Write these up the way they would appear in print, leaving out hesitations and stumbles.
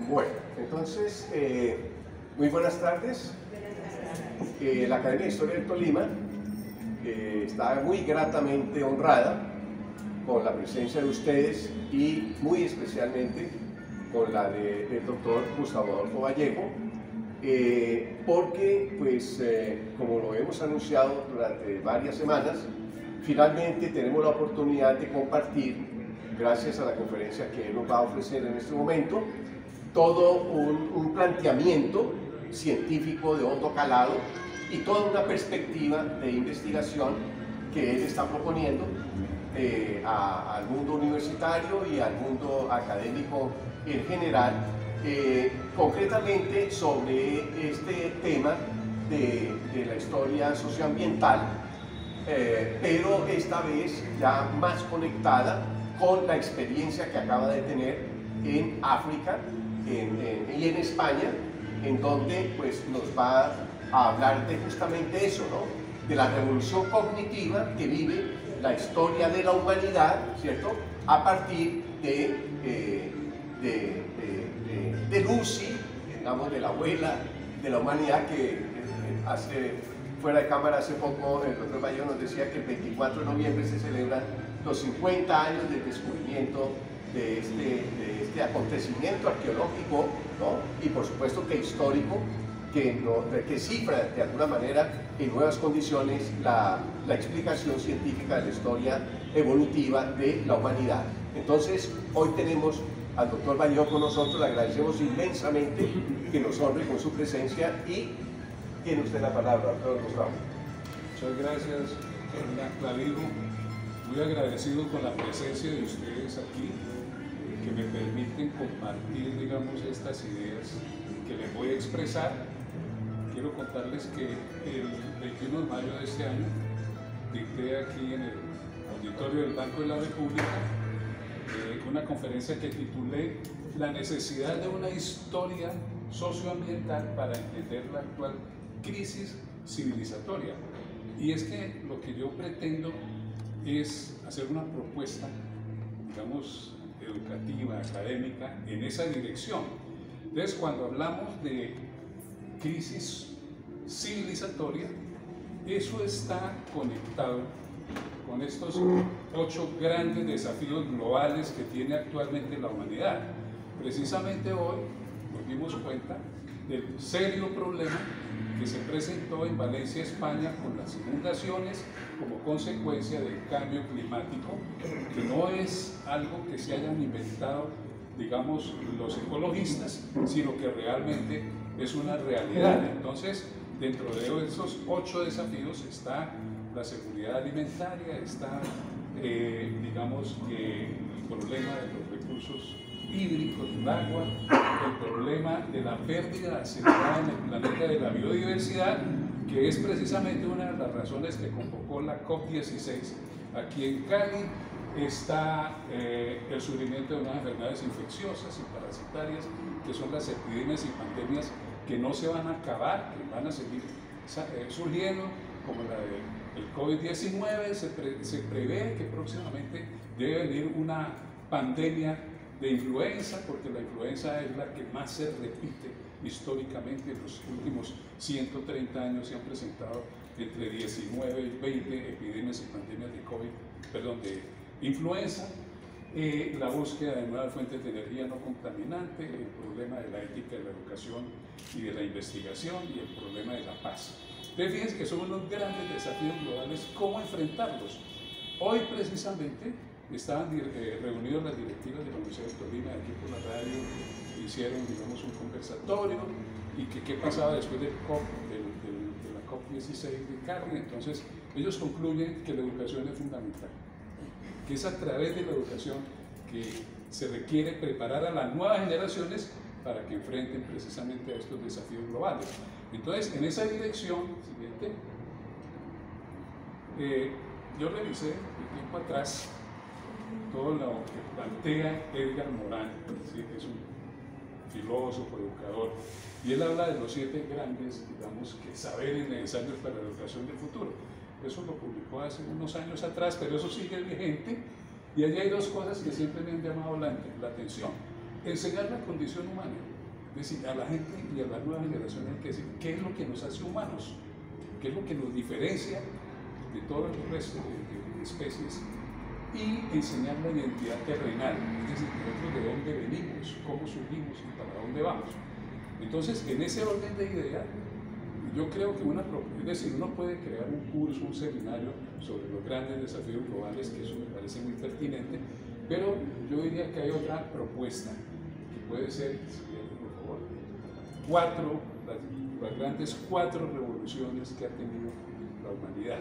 Bueno, entonces, muy buenas tardes. La Academia de Historia del Tolima está muy gratamente honrada con la presencia de ustedes y muy especialmente con la del doctor Gustavo Adolfo Vallejo, porque, pues, como lo hemos anunciado durante varias semanas, finalmente tenemos la oportunidad de compartir, gracias a la conferencia que él nos va a ofrecer en este momento, todo un planteamiento científico de hondo calado y toda una perspectiva de investigación que él está proponiendo al mundo universitario y al mundo académico en general, concretamente sobre este tema de la historia socioambiental, pero esta vez ya más conectada con la experiencia que acaba de tener en África y en España, en donde, pues, nos va a hablar de justamente eso, ¿no? De la revolución cognitiva que vive la historia de la humanidad, ¿cierto? A partir de Lucy, digamos, de la abuela de la humanidad, que fuera de cámara hace poco el doctor Vallejo nos decía que el 24 de noviembre se celebran los 50 años del descubrimiento de este acontecimiento arqueológico, ¿no? Y por supuesto que histórico, que cifra de alguna manera en nuevas condiciones la explicación científica de la historia evolutiva de la humanidad. Entonces, hoy tenemos al doctor Vallejo con nosotros, le agradecemos inmensamente que nos honre con su presencia y tiene usted la palabra, doctor Gustavo. Muchas gracias, Clavijo. Muy agradecido con la presencia de ustedes aquí, que me permiten compartir, digamos, estas ideas que les voy a expresar. Quiero contarles que el 21 de mayo de este año dicté aquí en el auditorio del Banco de la República una conferencia que titulé La necesidad de una historia socioambiental para entender la actual crisis civilizatoria. Y es que lo que yo pretendo es hacer una propuesta, digamos, educativa, académica, en esa dirección. Entonces, cuando hablamos de crisis civilizatoria, eso está conectado con estos 8 grandes desafíos globales que tiene actualmente la humanidad. Precisamente hoy nos dimos cuenta del serio problema que se presentó en Valencia, España, con las inundaciones como consecuencia del cambio climático, que no es algo que se hayan inventado, digamos, los ecologistas, sino que realmente es una realidad. Entonces, dentro de esos 8 desafíos está la seguridad alimentaria, está, digamos, el problema de los recursos hídricos, del agua, el problema de la pérdida acelerada en el planeta de la biodiversidad, que es precisamente una de las razones que convocó la COP16 aquí en Cali. Está el surgimiento de unas enfermedades infecciosas y parasitarias, que son las epidemias y pandemias que no se van a acabar, que van a seguir surgiendo, como la del COVID-19. Se prevé que próximamente debe venir una pandemia de influenza, porque la influenza es la que más se repite históricamente. En los últimos 130 años se han presentado entre 19 y 20 epidemias y pandemias de influenza. La búsqueda de nuevas fuentes de energía no contaminante, el problema de la ética de la educación y de la investigación, y el problema de la paz. Entonces, fíjense que son unos grandes desafíos globales. ¿Cómo enfrentarlos? Hoy, precisamente, estaban reunidos las directivas de la Universidad de Tolima, aquí por la radio, hicieron, digamos, un conversatorio, y que qué pasaba después de la COP16 de Cali. Entonces, ellos concluyen que la educación es fundamental, que es a través de la educación que se requiere preparar a las nuevas generaciones para que enfrenten precisamente a estos desafíos globales. Entonces, en esa dirección, siguiente, yo revisé de tiempo atrás todo lo que plantea Edgar Morin, ¿sí? Que es un filósofo, educador, y él habla de los 7 grandes, digamos, saberes necesarios para la educación del futuro. Eso lo publicó hace unos años atrás, pero eso sigue vigente, y allí hay 2 cosas que siempre me han llamado la atención. Enseñar la condición humana, Es decir, a la gente y a las nuevas generaciones hay que decir qué es lo que nos hace humanos, qué es lo que nos diferencia de todo el resto de especies, y enseñar la identidad terrenal, es decir, nosotros de dónde venimos, cómo surgimos y para dónde vamos. Entonces, en ese orden de idea, yo creo que es decir, uno puede crear un curso, un seminario sobre los grandes desafíos globales, que eso me parece muy pertinente, pero yo diría que hay otra propuesta que puede ser, por favor, las grandes cuatro revoluciones que ha tenido la humanidad.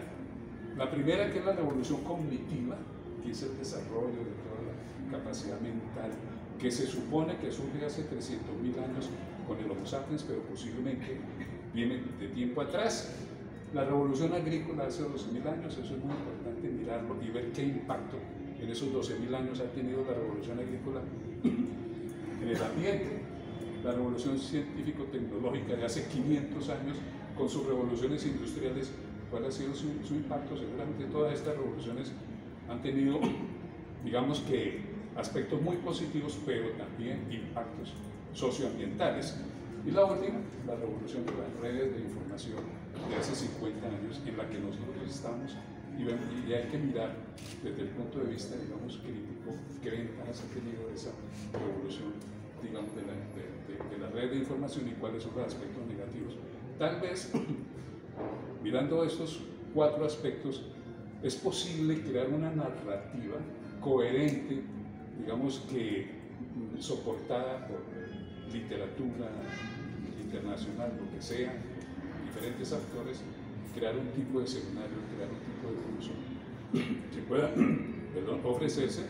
La primera, que es la revolución cognitiva, que es el desarrollo de toda la capacidad mental, que se supone que surge hace 300.000 años con el Homo sapiens, pero posiblemente viene de tiempo atrás. La revolución agrícola hace 12.000 años, eso es muy importante mirarlo y ver qué impacto en esos 12.000 años ha tenido la revolución agrícola en el ambiente. La revolución científico-tecnológica de hace 500 años, con sus revoluciones industriales, ¿cuál ha sido su impacto? Seguramente todas estas revoluciones han tenido, digamos que, aspectos muy positivos, pero también impactos socioambientales. Y la última, la revolución de las redes de información de hace 50 años, en la que nosotros estamos, y hay que mirar desde el punto de vista, digamos, crítico, qué ventajas ha tenido esa revolución, digamos, de la red de información y cuáles son los aspectos negativos. Tal vez, mirando estos cuatro aspectos, es posible crear una narrativa coherente, digamos que soportada por literatura internacional, lo que sea, diferentes actores, crear un tipo de seminario, crear un tipo de curso que pueda ofrecerse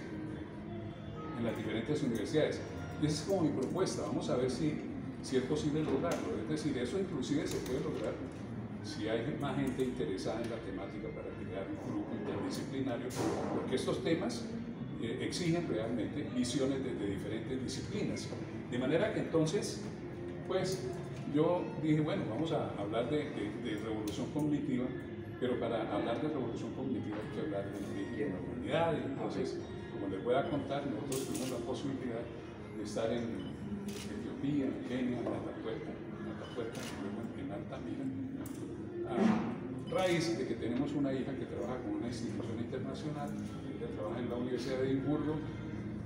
en las diferentes universidades. Y esa es como mi propuesta. Vamos a ver si es posible lograrlo. Es decir, eso inclusive se puede lograr si hay más gente interesada en la temática para crear un grupo interdisciplinario, porque estos temas exigen realmente visiones desde diferentes disciplinas. De manera que entonces, pues yo dije, bueno, vamos a hablar de revolución cognitiva, pero para hablar de revolución cognitiva hay que hablar de la humanidad, y entonces, como les voy a contar, nosotros tuvimos la posibilidad de estar en Etiopía, en Kenia, en Atapuerca, en Altamira, a raíz de que tenemos una hija que trabaja con una institución internacional. Ella trabaja en la Universidad de Edimburgo,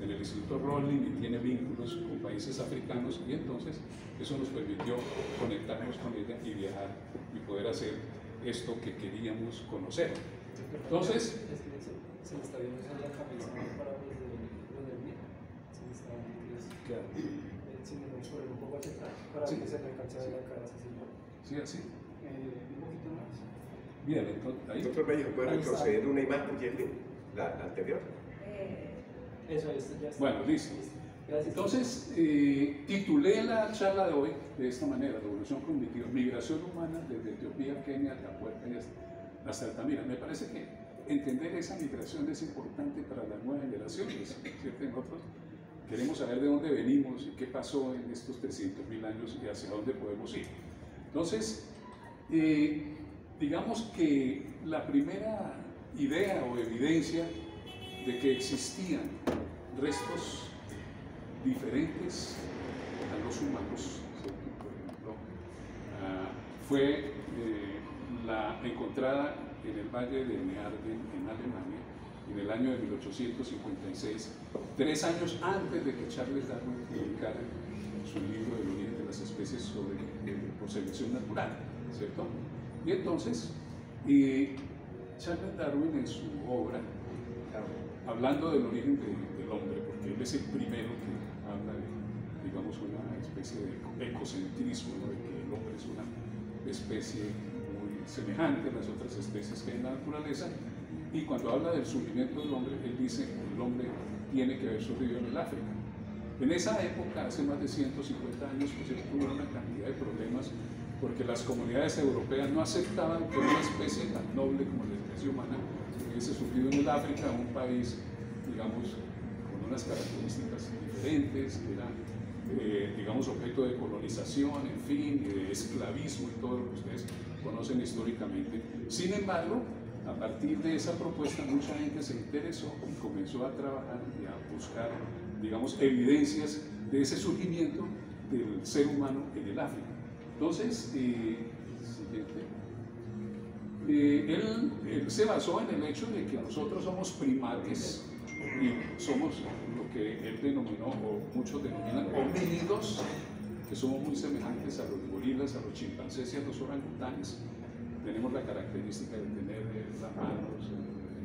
en el Instituto Rollin, y tiene vínculos con países africanos, y entonces eso nos permitió conectarnos con ella y viajar y poder hacer esto que queríamos conocer. Entonces, se le está viendo la cabeza para los del mío. Se le está viendo claro. Si me voy a poner un poco hacia atrás para que se me alcance a ver la cara así. Sí, así. Un poquito más. Bien, entonces ahí. Doctor Bello, ¿puede retroceder una imagen, Jerry? La anterior. Eso ya está. Bueno, listo. Gracias. Entonces, titulé la charla de hoy de esta manera: Revolución Cognitiva, Migración Humana desde Etiopía, Kenia, Atapuerca y hasta Altamira. Me parece que entender esa migración es importante para las nuevas generaciones, ¿cierto? Nosotros queremos saber de dónde venimos y qué pasó en estos 300.000 años y hacia dónde podemos ir. Entonces, digamos que la primera idea o evidencia de que existían restos diferentes a los humanos, por ejemplo, fue la encontrada en el valle de Nearden, en Alemania, en el año de 1856, 3 años antes de que Charles Darwin publicara su libro El origen de las especies por selección natural, ¿cierto? Y entonces, Charles Darwin, en su obra, hablando del origen del hombre, porque él es el primero que habla de, digamos, una especie de ecocentrismo, ¿no? De que el hombre es una especie muy semejante a las otras especies que hay en la naturaleza, y cuando habla del surgimiento del hombre, él dice que el hombre tiene que haber surgido en el África. En esa época, hace más de 150 años, pues hubo una cantidad de problemas, porque las comunidades europeas no aceptaban que una especie tan noble como la especie humana hubiese surgido en el África, un país, digamos, con unas características diferentes, que era, digamos, objeto de colonización, en fin, de esclavismo y todo lo que ustedes conocen históricamente. Sin embargo, a partir de esa propuesta, mucha gente se interesó y comenzó a trabajar y a buscar, digamos, evidencias de ese surgimiento, del ser humano en el África. Entonces, siguiente. Él se basó en el hecho de que nosotros somos primates y somos lo que él denominó, o muchos denominan, homínidos, que somos muy semejantes a los gorilas, a los chimpancés y a los orangutanes. Tenemos la característica de tener las manos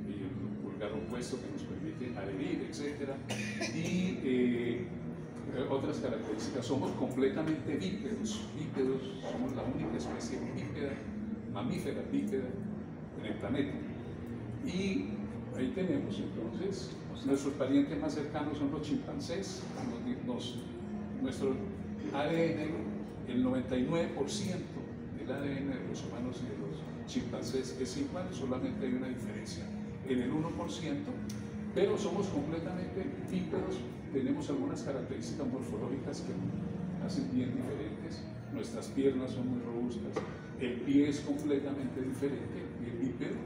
y el pulgar opuesto que nos permite adherir, etc. Y otras características, somos completamente bípedos. Bípedos, somos la única especie bípeda, mamífera bípeda en el planeta. Y ahí tenemos entonces, nuestros parientes más cercanos son los chimpancés. Nuestro ADN, el 99% del ADN de los humanos y de los chimpancés es igual, solamente hay una diferencia en el 1%, pero somos completamente bípedos. Tenemos algunas características morfológicas que nos hacen bien diferentes. Nuestras piernas son muy robustas, el pie es completamente diferente, el bípedo,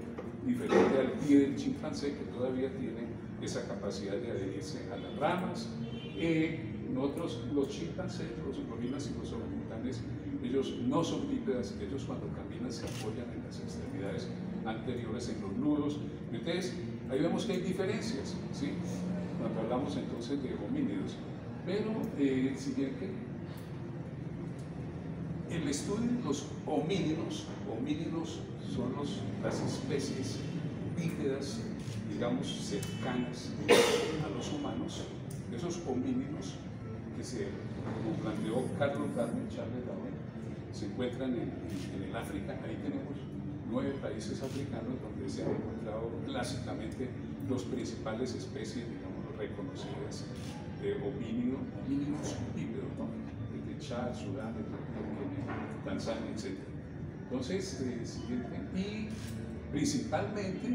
diferente al pie del chimpancé, que todavía tiene esa capacidad de adherirse a las ramas. Nosotros, los chimpancés, los gorilas y los orangutanes, ellos no son bípedas, ellos cuando caminan se apoyan en las extremidades anteriores, en los nudos. Entonces, ahí vemos que hay diferencias, ¿sí? Cuando hablamos entonces de homínidos. Pero, siguiente, el estudio de los homínidos son las especies bípedas, digamos, cercanas a los humanos, esos homínidos que como planteó Charles Darwin, se encuentran en el África. Ahí tenemos 9 países africanos donde se han encontrado clásicamente los principales especies, digamos, reconocidas de homínidos bípedos, ¿no? De Chad, Sudán, Tanzania, etc. Entonces, siguiente, y principalmente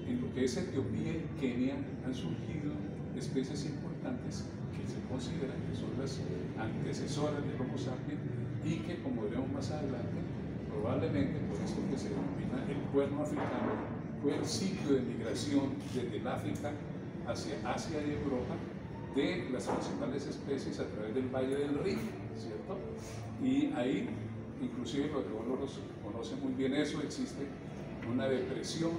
en lo que es Etiopía y Kenia han surgido especies importantes que se consideran que son las antecesoras del Homo sapiens y que, como veremos más adelante, probablemente por esto que se denomina el cuerno africano, fue el sitio de migración desde el África hacia Asia y Europa de las principales especies a través del Valle del Rift, ¿cierto? Y ahí, inclusive los geólogos conocen muy bien eso, existe una depresión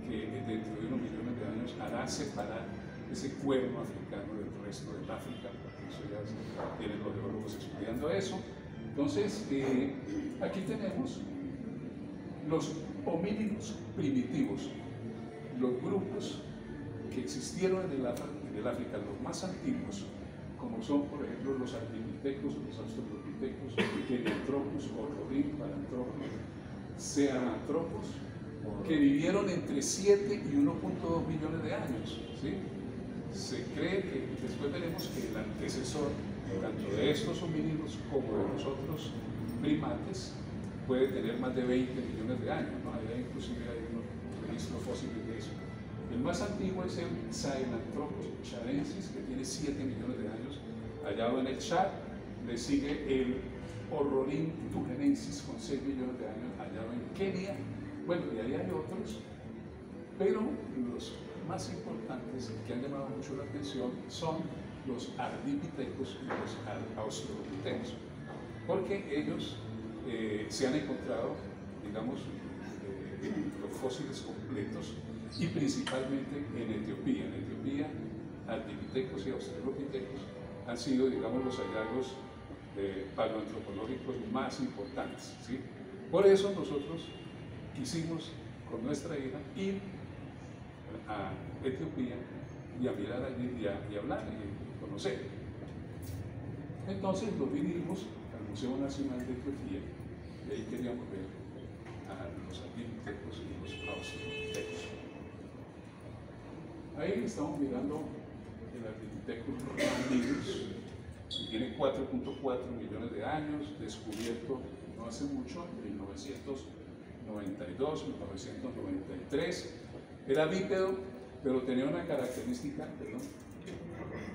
que dentro de unos millones de años hará separar ese cuerno africano del resto del África, porque eso ya tienen los geólogos estudiando eso. Entonces, aquí tenemos los homínidos primitivos, los grupos que existieron en el África, los más antiguos, como son, por ejemplo, los ardipithecus, los australopithecus, Kenyanthropus, Orrorin, Paranthropus, Sahelanthropus, que vivieron entre 7 y 1.2 millones de años, ¿sí? Se cree que después veremos que el antecesor tanto de estos homínidos como de los otros primates puede tener más de 20 millones de años, ¿no? Allá inclusive hay unos registros fósiles de eso. El más antiguo es el Sahelanthropus chadensis, que tiene 7 millones de años, hallado en el Chad. Le sigue el Orrorin tugenensis, con 6 millones de años, hallado en Kenia. Bueno, y ahí hay otros, pero los más importantes que han llamado mucho la atención son los ardipithecus y los australopithecus, porque ellos se han encontrado, digamos, los fósiles completos y principalmente en Etiopía. En Etiopía, ardipithecus y australopithecus han sido, digamos, los hallazgos paleoantropológicos más importantes, ¿sí? Por eso nosotros quisimos con nuestra hija ir a Etiopía y a mirar allí y hablar y conocer. Entonces nos vinimos al Museo Nacional de Etiopía y ahí queríamos ver a los ardipithecus y los australopithecus. Ahí estamos mirando el Ardipithecus rhamnidus, que tiene 4.4 millones de años, descubierto no hace mucho, en 1992, 1993. Era bípedo, pero tenía una característica,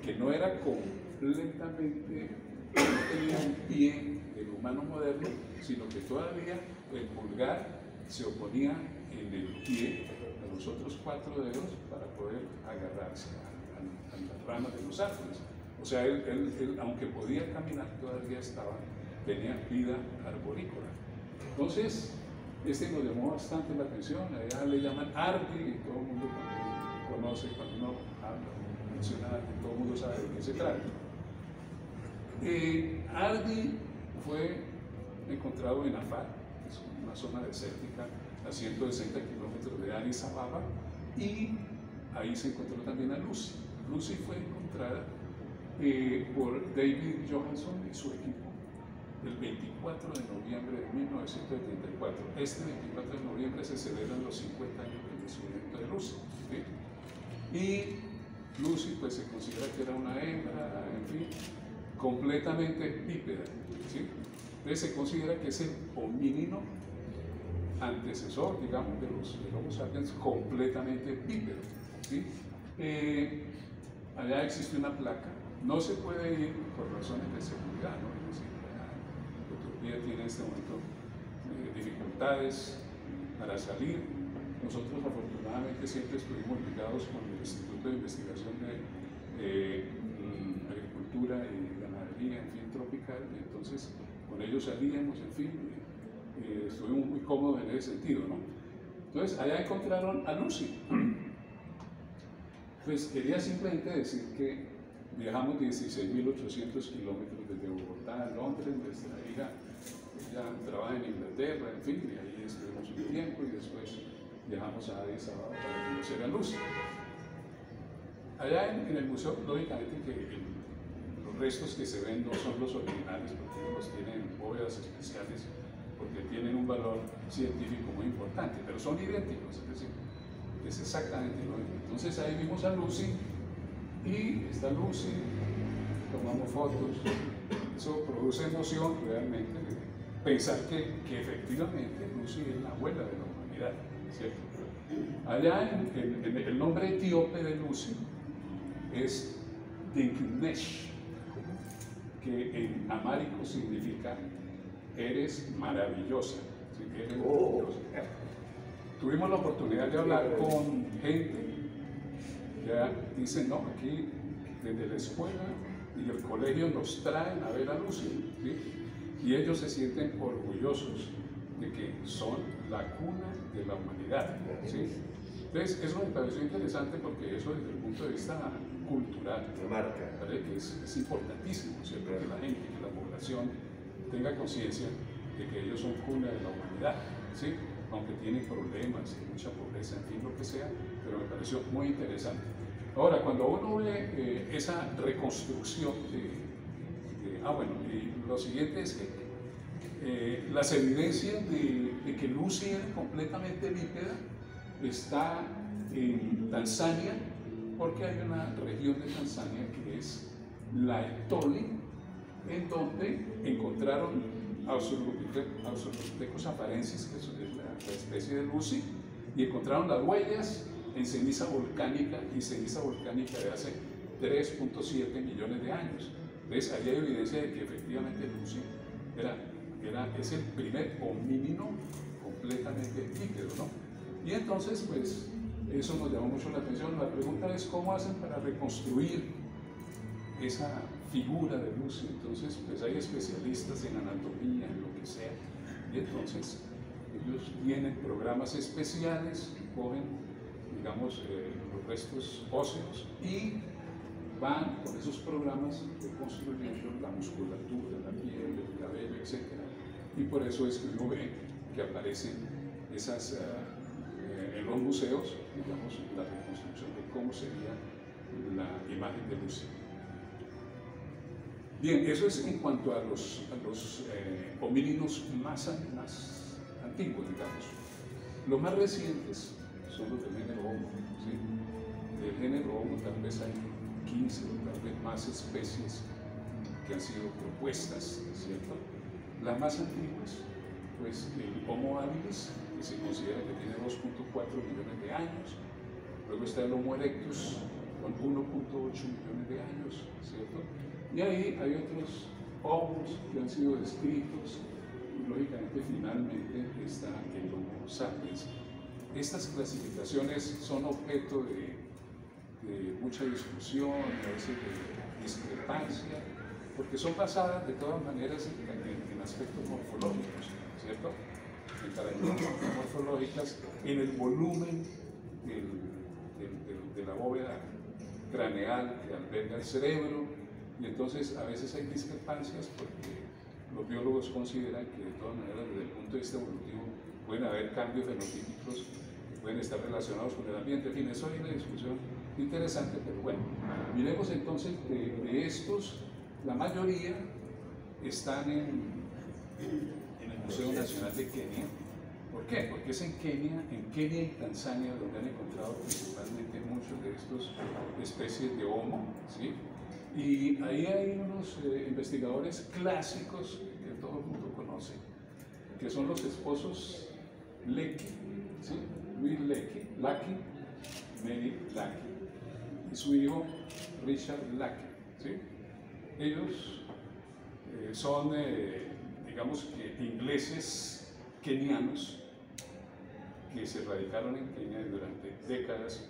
que no era completamente, no tenía un pie del humano moderno, sino que todavía el pulgar se oponía en el pie a los otros 4 dedos para poder agarrarse a las ramas de los árboles. O sea, él, aunque podía caminar, todavía tenía vida arborícola. Entonces, este nos llamó bastante la atención. Allá le llaman Ardi, y todo el mundo también conoce, cuando uno habla, menciona, todo el mundo sabe de qué se trata. Ardi fue encontrado en Afar, que es una zona desértica a 160 kilómetros de Addis Ababa, y ahí se encontró también a Lucy. Lucy fue encontrada por David Johanson y su equipo el 24 de noviembre de 1974. Este 24 de noviembre se celebran los 50 años del descubrimiento de Lucy, ¿sí? Y Lucy pues se considera que era una hembra, en fin, completamente bípeda, ¿sí? Entonces se considera que es el homínido antecesor, digamos, de los Homo sapiens completamente bípedo, ¿sí? Allá existe una placa, no se puede ir por razones de seguridad, ¿no? Es decir, Etiopía tiene en este momento dificultades para salir. Nosotros afortunadamente siempre estuvimos ligados con el Instituto de Investigación de Agricultura y Ganadería, en fin, tropical, y entonces con ellos salíamos, en fin, estuvimos muy cómodos en ese sentido, ¿no? Entonces allá encontraron a Lucy. Pues quería simplemente decir que viajamos 16.800 kilómetros desde Bogotá a Londres. Nuestra hija, ella trabaja en Inglaterra, en fin, y ahí estuvimos un tiempo y después viajamos a Addis Ababa para conocer a Lucy. Allá en el museo, lógicamente que los restos que se ven no son los originales, porque los tienen bóvedas especiales, porque tienen un valor científico muy importante, pero son idénticos, es decir, es exactamente lo mismo. Entonces ahí vimos a Lucy, y está Lucy, tomamos fotos, eso produce emoción realmente, pensar que efectivamente Lucy es la abuela de la humanidad, ¿cierto? Allá el nombre etíope de Lucy es Dinknesh, que en amárico significa eres maravillosa, ¿sí? Eres maravillosa. Tuvimos la oportunidad de hablar con gente que dicen, no, aquí desde la escuela y el colegio nos traen a ver a Lucy, ¿sí? Y ellos se sienten orgullosos de que son la cuna de la humanidad, ¿sí? Entonces, eso me pareció interesante porque eso desde el punto de vista cultural, ¿vale? Que es importantísimo, ¿cierto? Que la gente, que la población tenga conciencia de que ellos son cuna de la humanidad, ¿sí? Aunque tienen problemas y mucha pobreza, en fin, lo que sea, pero me pareció muy interesante. Ahora, cuando uno ve esa reconstrucción bueno, y lo siguiente es que las evidencias de que Lucy era completamente bípeda está en Tanzania, porque hay una región de Tanzania que es la Etoli, en donde encontraron Australopithecus afarensis, que es la especie de Lucy, y encontraron las huellas en ceniza volcánica, y ceniza volcánica de hace 3.7 millones de años. Entonces, ahí hay evidencia de que efectivamente Lucy es el primer homínido completamente bípedo, ¿no? Y entonces, pues, eso nos llamó mucho la atención. La pregunta es, ¿cómo hacen para reconstruir esa figura de Lucy? Entonces, pues, hay especialistas en anatomía, en lo que sea, y entonces ellos tienen programas especiales, cogen, digamos, los restos óseos y van con esos programas reconstruyendo la musculatura, la piel, el cabello, etc. Y por eso es que uno ve que aparecen esas, en los museos, digamos, la reconstrucción de cómo sería la imagen de Lucy. Bien, eso es en cuanto a los homínidos más antiguos, digamos. Los más recientes son los del género Homo, ¿sí? Del género Homo tal vez hay 15 o tal vez más especies que han sido propuestas, ¿cierto? Las más antiguas, pues el Homo habilis, que se considera que tiene 2.4 millones de años. Luego está el Homo erectus, con 1.8 millones de años, ¿cierto? Y ahí hay otros homos que han sido descritos, y lógicamente finalmente está el Homo sapiens. Estas clasificaciones son objeto de mucha discusión, a veces de discrepancia, porque son basadas de todas maneras en aspectos morfológicos, ¿cierto? En características morfológicas, en el volumen de la bóveda craneal que alberga el cerebro, y entonces a veces hay discrepancias porque los biólogos consideran que de todas maneras desde el punto de vista evolutivo pueden haber cambios fenotípicos que pueden estar relacionados con el ambiente. En fin, eso hay una discusión interesante, pero bueno, miremos entonces de estos, la mayoría están en el Museo Nacional de Kenia. ¿Por qué? Porque es en Kenia y Tanzania donde han encontrado principalmente muchos de estos especies de Homo, ¿sí? Y ahí hay unos investigadores clásicos que todo el mundo conoce, que son los esposos Leakey, ¿sí? Louis Leakey, Mary Leakey, y su hijo Richard Leakey, ¿sí? Ellos son, digamos que ingleses kenianos que se radicaron en Kenia y durante décadas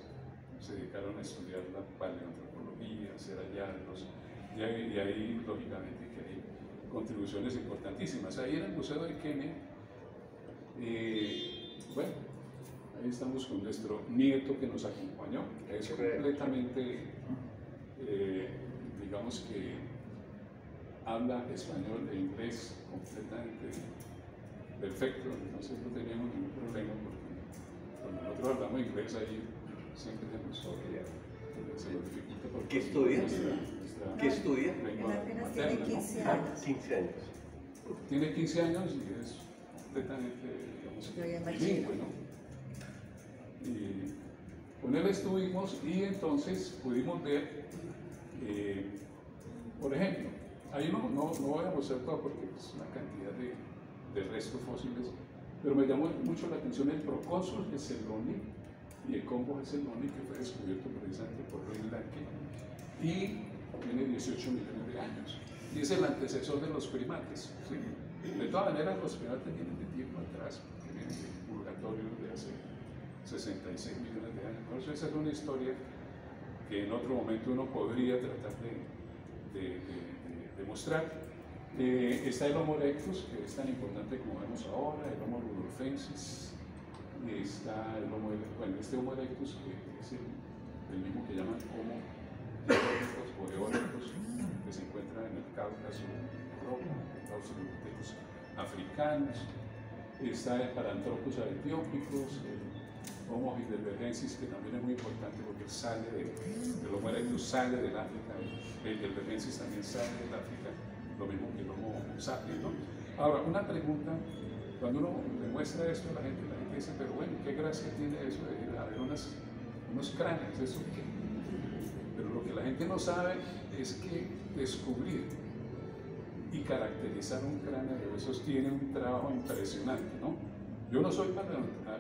se dedicaron a estudiar la paleoantropología, hacer hallazgos, y ahí lógicamente que hay contribuciones importantísimas. Ahí en el Museo de Kenia, bueno, ahí estamos con nuestro nieto que nos acompañó, es completamente, digamos que habla español e inglés completamente perfecto, entonces no teníamos ningún problema porque cuando nosotros hablamos inglés ahí siempre se nos dificulta. ¿Qué estudia? ¿Qué estudia? Lengua Apenas materna, tiene 15 ¿no? años. 15 años. Tiene 15 años y es completamente, digamos, Yo ya bilingüe, ¿no? Y con él estuvimos y entonces pudimos ver, por ejemplo, ahí no voy a mostrar todo porque es una cantidad de restos fósiles, pero me llamó mucho la atención el Procónsul Geselloni y el Congo Geselloni, que fue descubierto precisamente por Louis Leakey y tiene 18 millones de años y es el antecesor de los primates, ¿sí? De todas maneras, los primates vienen de tiempo atrás, porque vienen de purgatorio de hace 66 millones de años. Por eso esa es una historia que en otro momento uno podría tratar de mostrar. Está el Homo erectus, que es tan importante como vemos ahora, el Homo rudolfensis, está el Homo erectus, bueno, este Homo erectus que es el mismo que llaman Homo erectus o erectus, que se encuentra en el Cáucaso, Europa, los australopithecus africanos. Está el Paranthropus aethiopicus, el Homo heidelbergensis, que también es muy importante porque sale el Homo erectus sale del África, el heidelbergensis también sale del África, lo mismo que el Homo sapiens, ¿no? Ahora, una pregunta, cuando uno le muestra esto a la gente dice, pero bueno, ¿qué gracia tiene eso de ir a ver unos cráneos? ¿Eso qué? Pero lo que la gente no sabe es que descubrir y caracterizar un cráneo de esos tiene un trabajo impresionante, ¿no? Yo no soy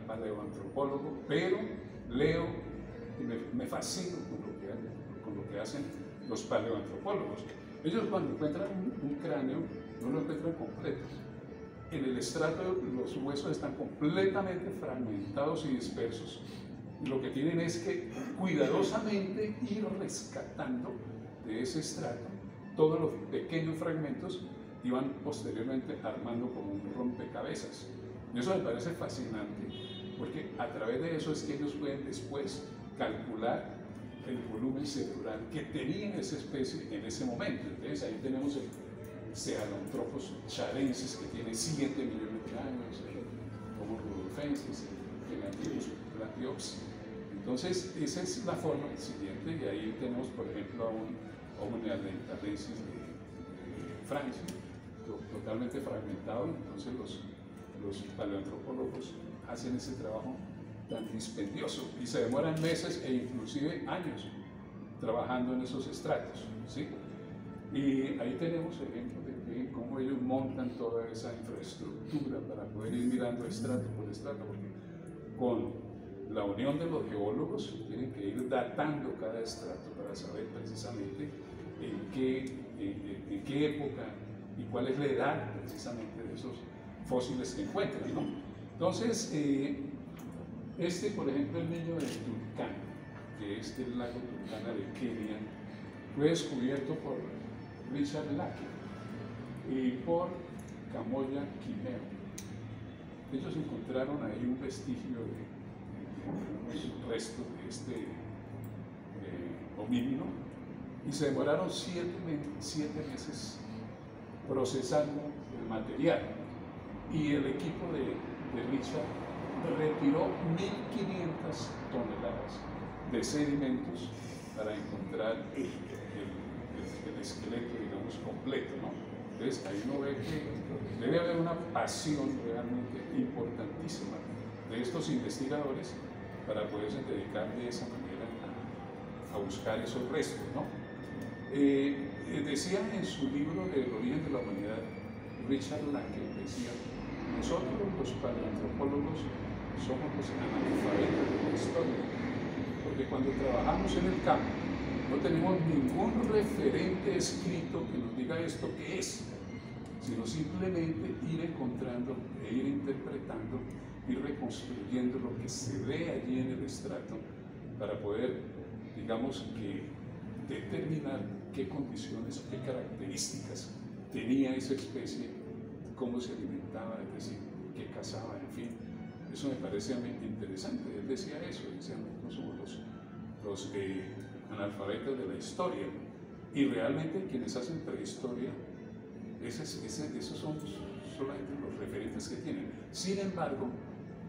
paleoantropólogo, pero leo y me fascino con lo que hacen los paleoantropólogos. Ellos cuando encuentran un cráneo, no lo encuentran completo. En el estrato los huesos están completamente fragmentados y dispersos. Y lo que tienen es que cuidadosamente ir rescatando de ese estrato todos los pequeños fragmentos y van posteriormente armando como un rompecabezas. Y eso me parece fascinante, porque a través de eso es que ellos pueden después calcular el volumen cerebral que tenía esa especie en ese momento. Entonces ahí tenemos el Sahelanthropus charensis, que tiene 7 millones de años, el Homo rudolfensis, el Antilus platyopsis. Entonces esa es la forma siguiente, y ahí tenemos por ejemplo a un Homo neanderthalensis de Francia, totalmente fragmentado. Entonces los paleoantropólogos hacen ese trabajo tan dispendioso y se demoran meses e inclusive años trabajando en esos estratos, ¿sí? Y ahí tenemos ejemplos de cómo ellos montan toda esa infraestructura para poder ir mirando estrato por estrato, porque con la unión de los geólogos tienen que ir datando cada estrato para saber precisamente en qué época y cuál es la edad precisamente de esos fósiles que encuentran, ¿no? Entonces, por ejemplo, el niño de Tulcán, que es del lago Turkana de Kenia, fue descubierto por Richard Leakey y por Kamoya Kimeo. Ellos encontraron ahí un vestigio de unos restos de este homínido y se demoraron 7 meses procesando el material, y el equipo de Richard retiró 1.500 toneladas de sedimentos para encontrar el esqueleto, digamos, completo, ¿no? Entonces ahí uno ve que debe haber una pasión realmente importantísima de estos investigadores para poderse dedicar de esa manera a buscar esos restos, ¿no? Decía en su libro de El origen de la humanidad, Richard Leakey decía: nosotros los paleoantropólogos somos los analfabetos de la historia, porque cuando trabajamos en el campo no tenemos ningún referente escrito que nos diga esto qué es, sino simplemente ir encontrando e ir interpretando, ir reconstruyendo lo que se ve allí en el estrato para poder, digamos, que determinar qué condiciones, qué características tenía esa especie, cómo se alimentaba, es decir, qué cazaba, en fin. Eso me parece a mí interesante. Él decía eso, decía: nosotros somos los analfabetas de la historia, y realmente quienes hacen prehistoria, esos son solamente los referentes que tienen. Sin embargo,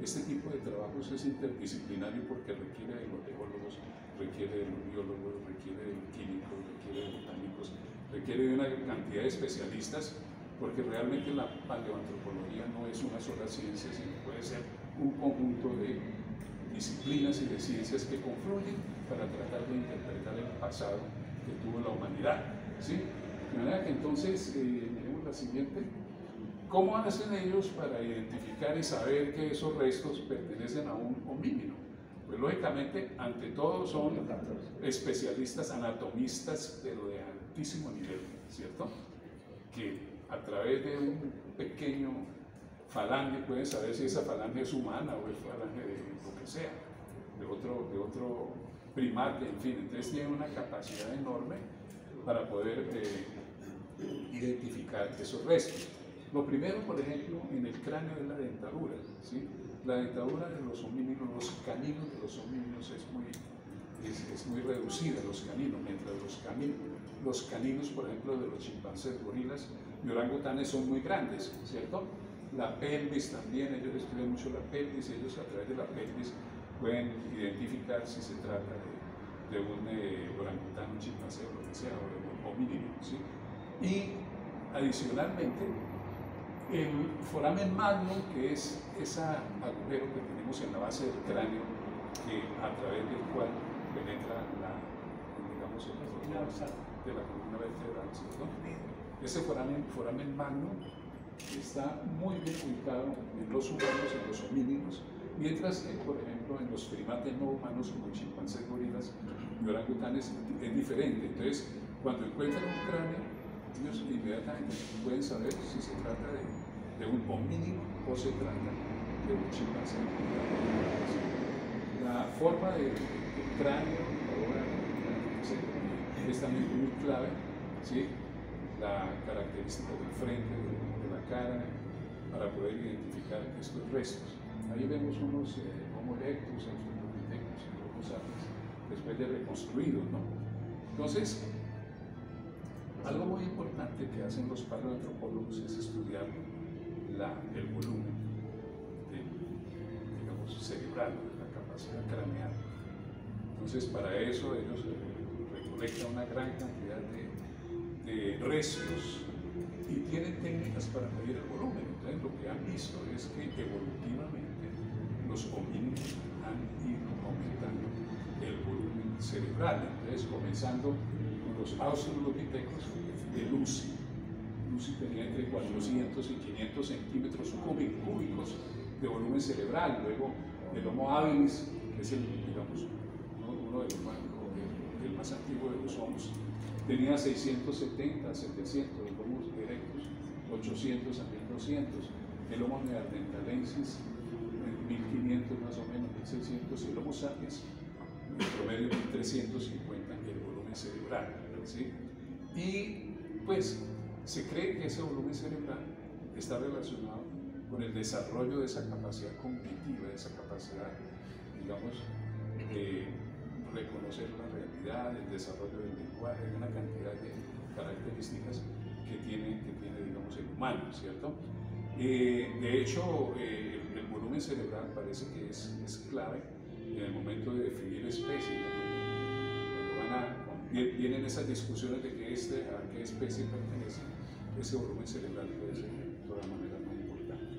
este tipo de trabajos es interdisciplinario porque requiere de los geólogos, requiere de los biólogos, requiere de los químicos, requiere de botánicos, requiere de una cantidad de especialistas, porque realmente la paleoantropología no es una sola ciencia, sino puede ser un conjunto de disciplinas y de ciencias que confluyen para tratar de interpretar el pasado que tuvo la humanidad, ¿sí? De manera que entonces, miremos la siguiente. ¿Cómo hacen ellos para identificar y saber que esos restos pertenecen a un homínido? Pues lógicamente, ante todo, son especialistas anatomistas, pero de altísimo nivel, ¿cierto? Que a través de un pequeño falange pueden saber si esa falange es humana o es falange de lo que sea, de otro primate, en fin. Entonces tienen una capacidad enorme para poder identificar esos restos. Lo primero, por ejemplo, en el cráneo es la dentadura, ¿sí? La dentadura de los homínidos, los caninos de los homínidos es muy reducida, los caninos, mientras los caninos, por ejemplo, de los chimpancés, gorilas y orangutanes son muy grandes, ¿cierto? La pelvis también, ellos estudian mucho la pelvis, y ellos a través de la pelvis pueden identificar si se trata de un orangután, un chimpancé o lo que sea, o de un homínido, ¿sí? Y adicionalmente, el foramen magnum, que es ese agujero que tenemos en la base del cráneo, que a través del cual penetra digamos, el de la columna vertebral, ¿cierto? Ese foramen magnum está muy bien ubicado en los humanos, en los homínidos, mientras que, por ejemplo, en los primates no humanos como chimpancés, gorilas y orangutanes es diferente. Entonces, cuando encuentran un cráneo, ellos inmediatamente pueden saber si se trata de un homínido o se trata de un chimpancé. La forma del cráneo, es también muy clave, ¿sí? La característica del frente, de la cara, para poder identificar estos restos. Ahí vemos unos Homo erectus, Australopithecus y Homo sapiens, después de reconstruidos, ¿no? Entonces, algo muy importante que hacen los paleoantropólogos es estudiar el volumen digamos, cerebral, de la capacidad craneal. Entonces, para eso ellos recolectan una gran cantidad de restos y tienen técnicas para medir el volumen. Entonces, lo que han visto es que evolutivamente los homínidos han ido aumentando el volumen cerebral. Entonces, comenzando con los australopithecus de Lucy. Lucy tenía entre 400 y 500 centímetros cúbicos de volumen cerebral. Luego, el Homo habilis, que es digamos, uno de los el más antiguo de los homos, tenía 670, 700, el Homo erectus 800 a 1200, el Homo neanderthalensis 1500 más o menos, 1600, y el Homo sapiens en promedio 1350 el volumen cerebral, ¿sí? Y pues se cree que ese volumen cerebral está relacionado con el desarrollo de esa capacidad cognitiva, de esa capacidad, digamos, de reconocer la realidad, el desarrollo del lenguaje, de una cantidad de características que tiene digamos, el humano, ¿cierto? De hecho, el volumen cerebral parece que es clave en el momento de definir especies, ¿no? Cuando vienen esas discusiones de que a qué especie pertenece, ese volumen cerebral puede ser de todas maneras muy importante.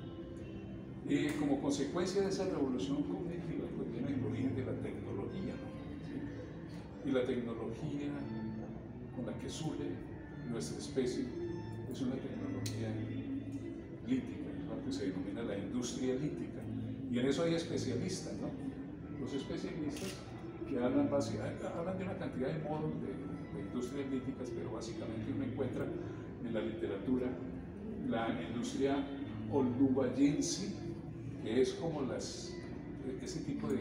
Como consecuencia de esa revolución cognitiva, pues viene el origen de la tecnología, ¿no? ¿Sí? Y la tecnología con la que surge nuestra especie es una tecnología lítica, es lo que se denomina la industria lítica. Y en eso hay especialistas, ¿no? Los especialistas que hablan de una cantidad de modos de industrias líticas, pero básicamente uno encuentra en la literatura la industria olduvaiense, que es como ese tipo de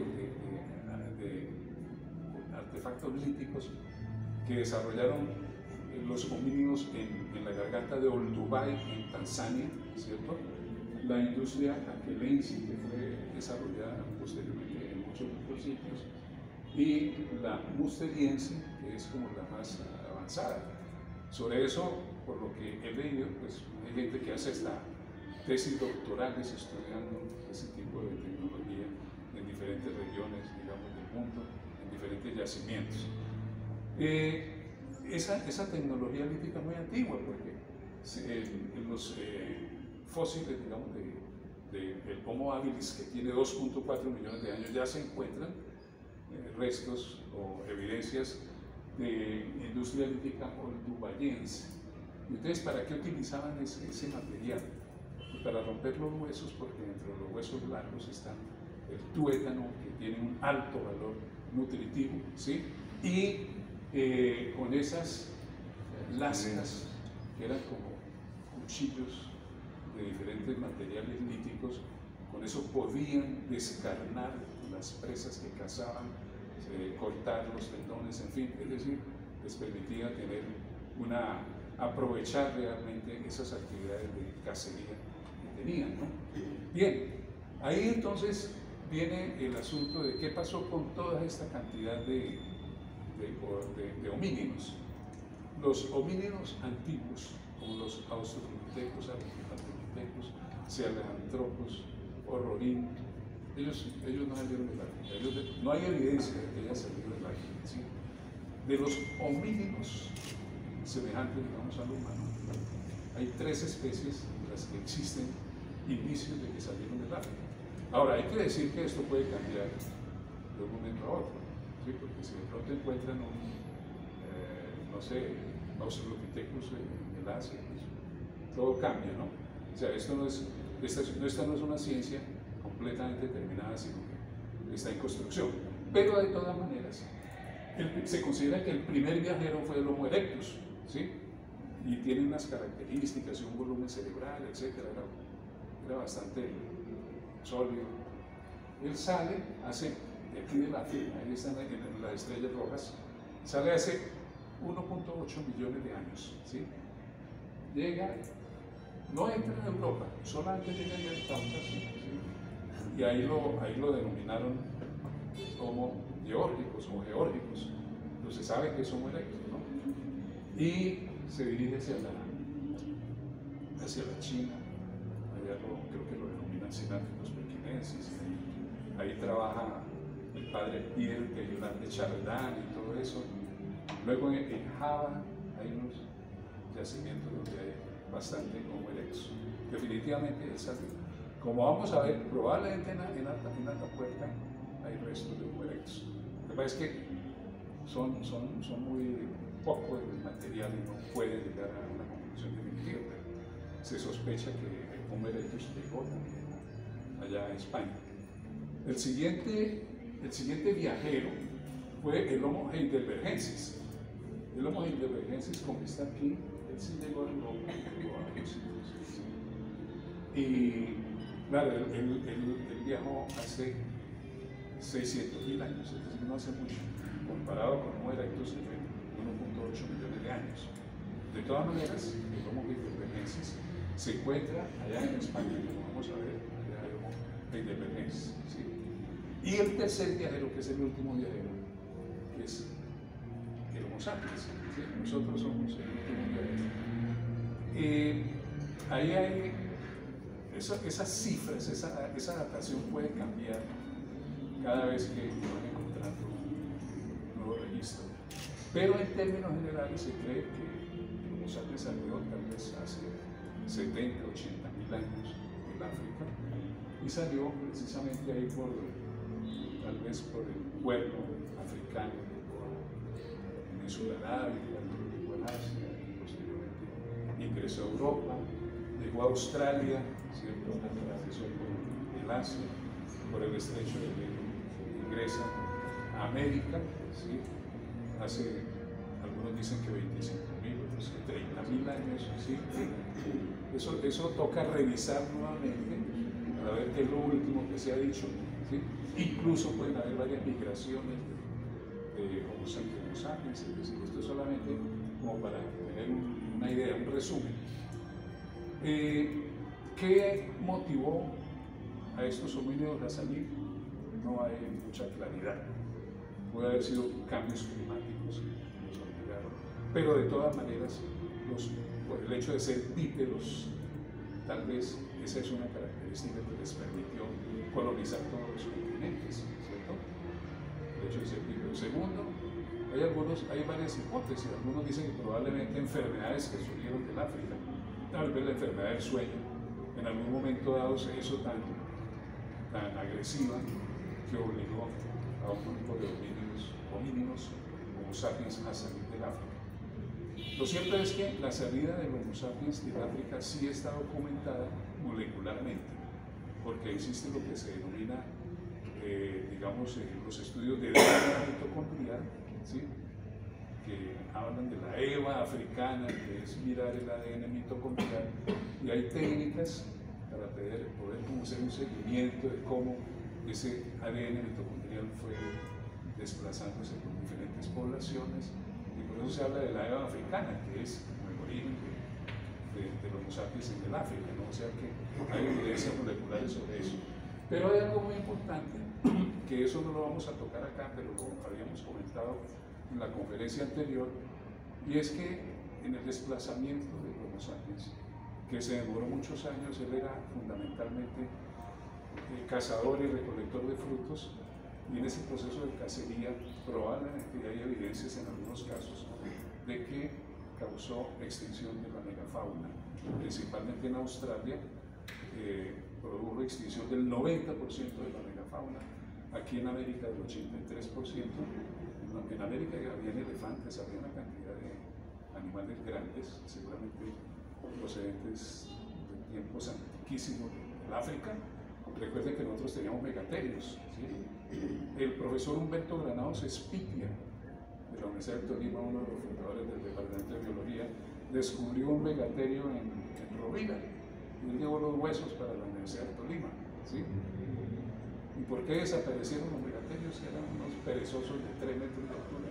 artefactos líticos que desarrollaron los homínidos en la garganta de Olduvai, en Tanzania, ¿cierto? La industria aquelense, que fue desarrollada posteriormente en muchos otros sitios, y la musteriense, que es como la más avanzada. Sobre eso, por lo que he leído, pues hay gente que hace hasta tesis doctorales estudiando ese tipo de tecnología en diferentes regiones, digamos, del mundo, en diferentes yacimientos. Esa tecnología lítica es muy antigua, porque en los fósiles, digamos, del Homo habilis, que tiene 2.4 millones de años, ya se encuentran restos o evidencias de industria lítica olduvaiense. Entonces, ¿para qué utilizaban ese material? Pues para romper los huesos, porque dentro de los huesos largos está el tuétano, que tiene un alto valor nutritivo, ¿sí? Y con esas lascas, que eran como cuchillos de diferentes materiales líticos, con eso podían descarnar las presas que cazaban, cortar los tendones, en fin, es decir, les permitía aprovechar realmente esas actividades de cacería que tenían, ¿no? Bien, ahí entonces viene el asunto de qué pasó con toda esta cantidad de homínidos. Los homínidos antiguos, como los australopithecus, ardipithecus, sahelanthropus, horrorin, ellos no salieron del África, no hay evidencia de que hayan salido del África, ¿sí? De los homínidos semejantes, digamos, al humano, hay 3 especies de las que existen indicios de que salieron del África. Ahora, hay que decir que esto puede cambiar de un momento a otro, ¿sí? Porque si de pronto encuentran no sé, Australopithecus en el Asia, pues, todo cambia, ¿no? O sea, esta no es una ciencia completamente terminada, sino que está en construcción. Pero de todas maneras, se considera que el primer viajero fue el Homo erectus, ¿sí? Y tiene unas características y un volumen cerebral, etc. Era bastante sólido. Él sale, de aquí de la firma, ahí están en las estrellas rojas, sale hace 1.8 millones de años, ¿sí? Llega, no entra en Europa, solamente llega ahí al Cáucaso, ¿sí? Y ahí lo denominaron como geórgicos o geórgicos. Entonces se sabe que es Homo erectus, ¿no? Y se dirige hacia la China, allá creo que lo denominan Sinanthropus pekinensis, ahí trabaja el padre Pierre de Chardin y todo eso. Luego en Java hay unos yacimientos donde hay bastante Homo erectus. Definitivamente es así. Como vamos a ver, probablemente en Atapuerca hay restos de Homo erectus. Lo que pasa es que son muy poco el material y no pueden llegar a una conclusión definitiva, pero se sospecha que Homo erectus llegó también allá a España. El siguiente viajero fue el Homo heidelbergensis. El Homo heidelbergensis, como está aquí, él sí llegó a Europa, llegó a los sitios. Y claro, él viajó hace 600.000 años, es decir, no hace mucho, comparado con Homo erectus que fue 1.8 millones de años. De todas maneras, el Homo heidelbergensis se encuentra allá en España, como vamos a ver, allá hay Homo heidelbergensis. ¿Sí? Y el tercer viajero, que es el último viajero, que es el Homo sapiens. ¿Sí? Nosotros somos el último viajero. Ahí hay esas cifras, esa datación puede cambiar cada vez que van encontrando un nuevo registro. Pero en términos generales se cree que el Homo sapiens salió tal vez hace 70, 80 mil años del África y salió precisamente ahí tal vez por el pueblo africano, por la península arábiga, llegó a Asia, y posteriormente ingresó a Europa, llegó a Australia, ¿cierto? Atravesó por el Asia, por el estrecho de Bering, ingresa a América, ¿sí? Hace, algunos dicen que 25.000, otros que 30.000 años, ¿sí? Eso toca revisar nuevamente para ver qué es lo último que se ha dicho, ¿sí? Incluso pueden haber varias migraciones de Homo sapiens, es decir, esto es solamente como para tener una idea, un resumen. ¿Qué motivó a estos homínidos a salir? No hay mucha claridad. Puede haber sido cambios climáticos que los obligaron, pero de todas maneras, por el hecho de ser bípedos, tal vez esa es una característica que les permitió colonizar todos los continentes, ¿cierto? El hecho de ser bípedos. Segundo, hay varias hipótesis. Algunos dicen que probablemente enfermedades que surgieron del África, tal vez la enfermedad del sueño, en algún momento dado se hizo tan agresiva que obligó a un grupo de homínidos Homo sapiens a salir del África. Lo cierto es que la salida de Homo sapiens del África sí está documentada molecularmente, porque existe lo que se denomina, digamos, los estudios de ADN mitocondrial, ¿sí? Que hablan de la EVA africana, que es mirar el ADN mitocondrial, y hay técnicas para poder hacer un seguimiento de cómo ese ADN mitocondrial fue desplazándose por diferentes poblaciones, y por eso se habla de la EVA africana, que es el origen de los Homo sapiens en el África, ¿no? O sea que hay evidencias moleculares sobre eso. Pero hay algo muy importante, que eso no lo vamos a tocar acá, pero lo habíamos comentado en la conferencia anterior, y es que en el desplazamiento de Homo sapiens, que se demoró muchos años, él era fundamentalmente cazador y recolector de frutos, y en ese proceso de cacería probablemente hay evidencias en algunos casos de que causó extinción de la megafauna, principalmente en Australia, produjo extinción del 90% de la megafauna, aquí en América del 83%, en América había elefantes, había una cantidad de animales grandes, seguramente procedentes de tiempos antiquísimos del África. Recuerden que nosotros teníamos megaterios, ¿sí? El profesor Humberto Granados Espitia, de la Universidad de Tolima, uno de los fundadores del Departamento de Biología, descubrió un megaterio en Rovira, y él llevó los huesos para la Universidad de Tolima, ¿sí? ¿Y por qué desaparecieron los megaterios? Eran unos perezosos de 3 metros de altura,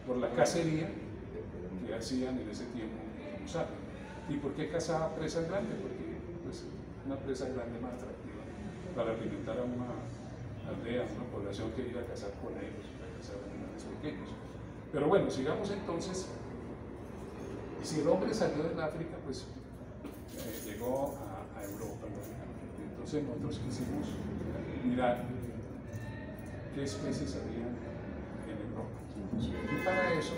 por la cacería que hacían en ese tiempo Homo sapiens. ¿Y por qué cazaba presas grandes? Porque pues, una presa grande más atractiva para alimentar a una aldea, a una población que iba a cazar conejos, iba a cazar animales pequeños. Pero bueno, sigamos entonces. Si el hombre salió del África, pues llegó a Europa, lógicamente. Entonces nosotros quisimos mirar qué especies había en Europa. Y para eso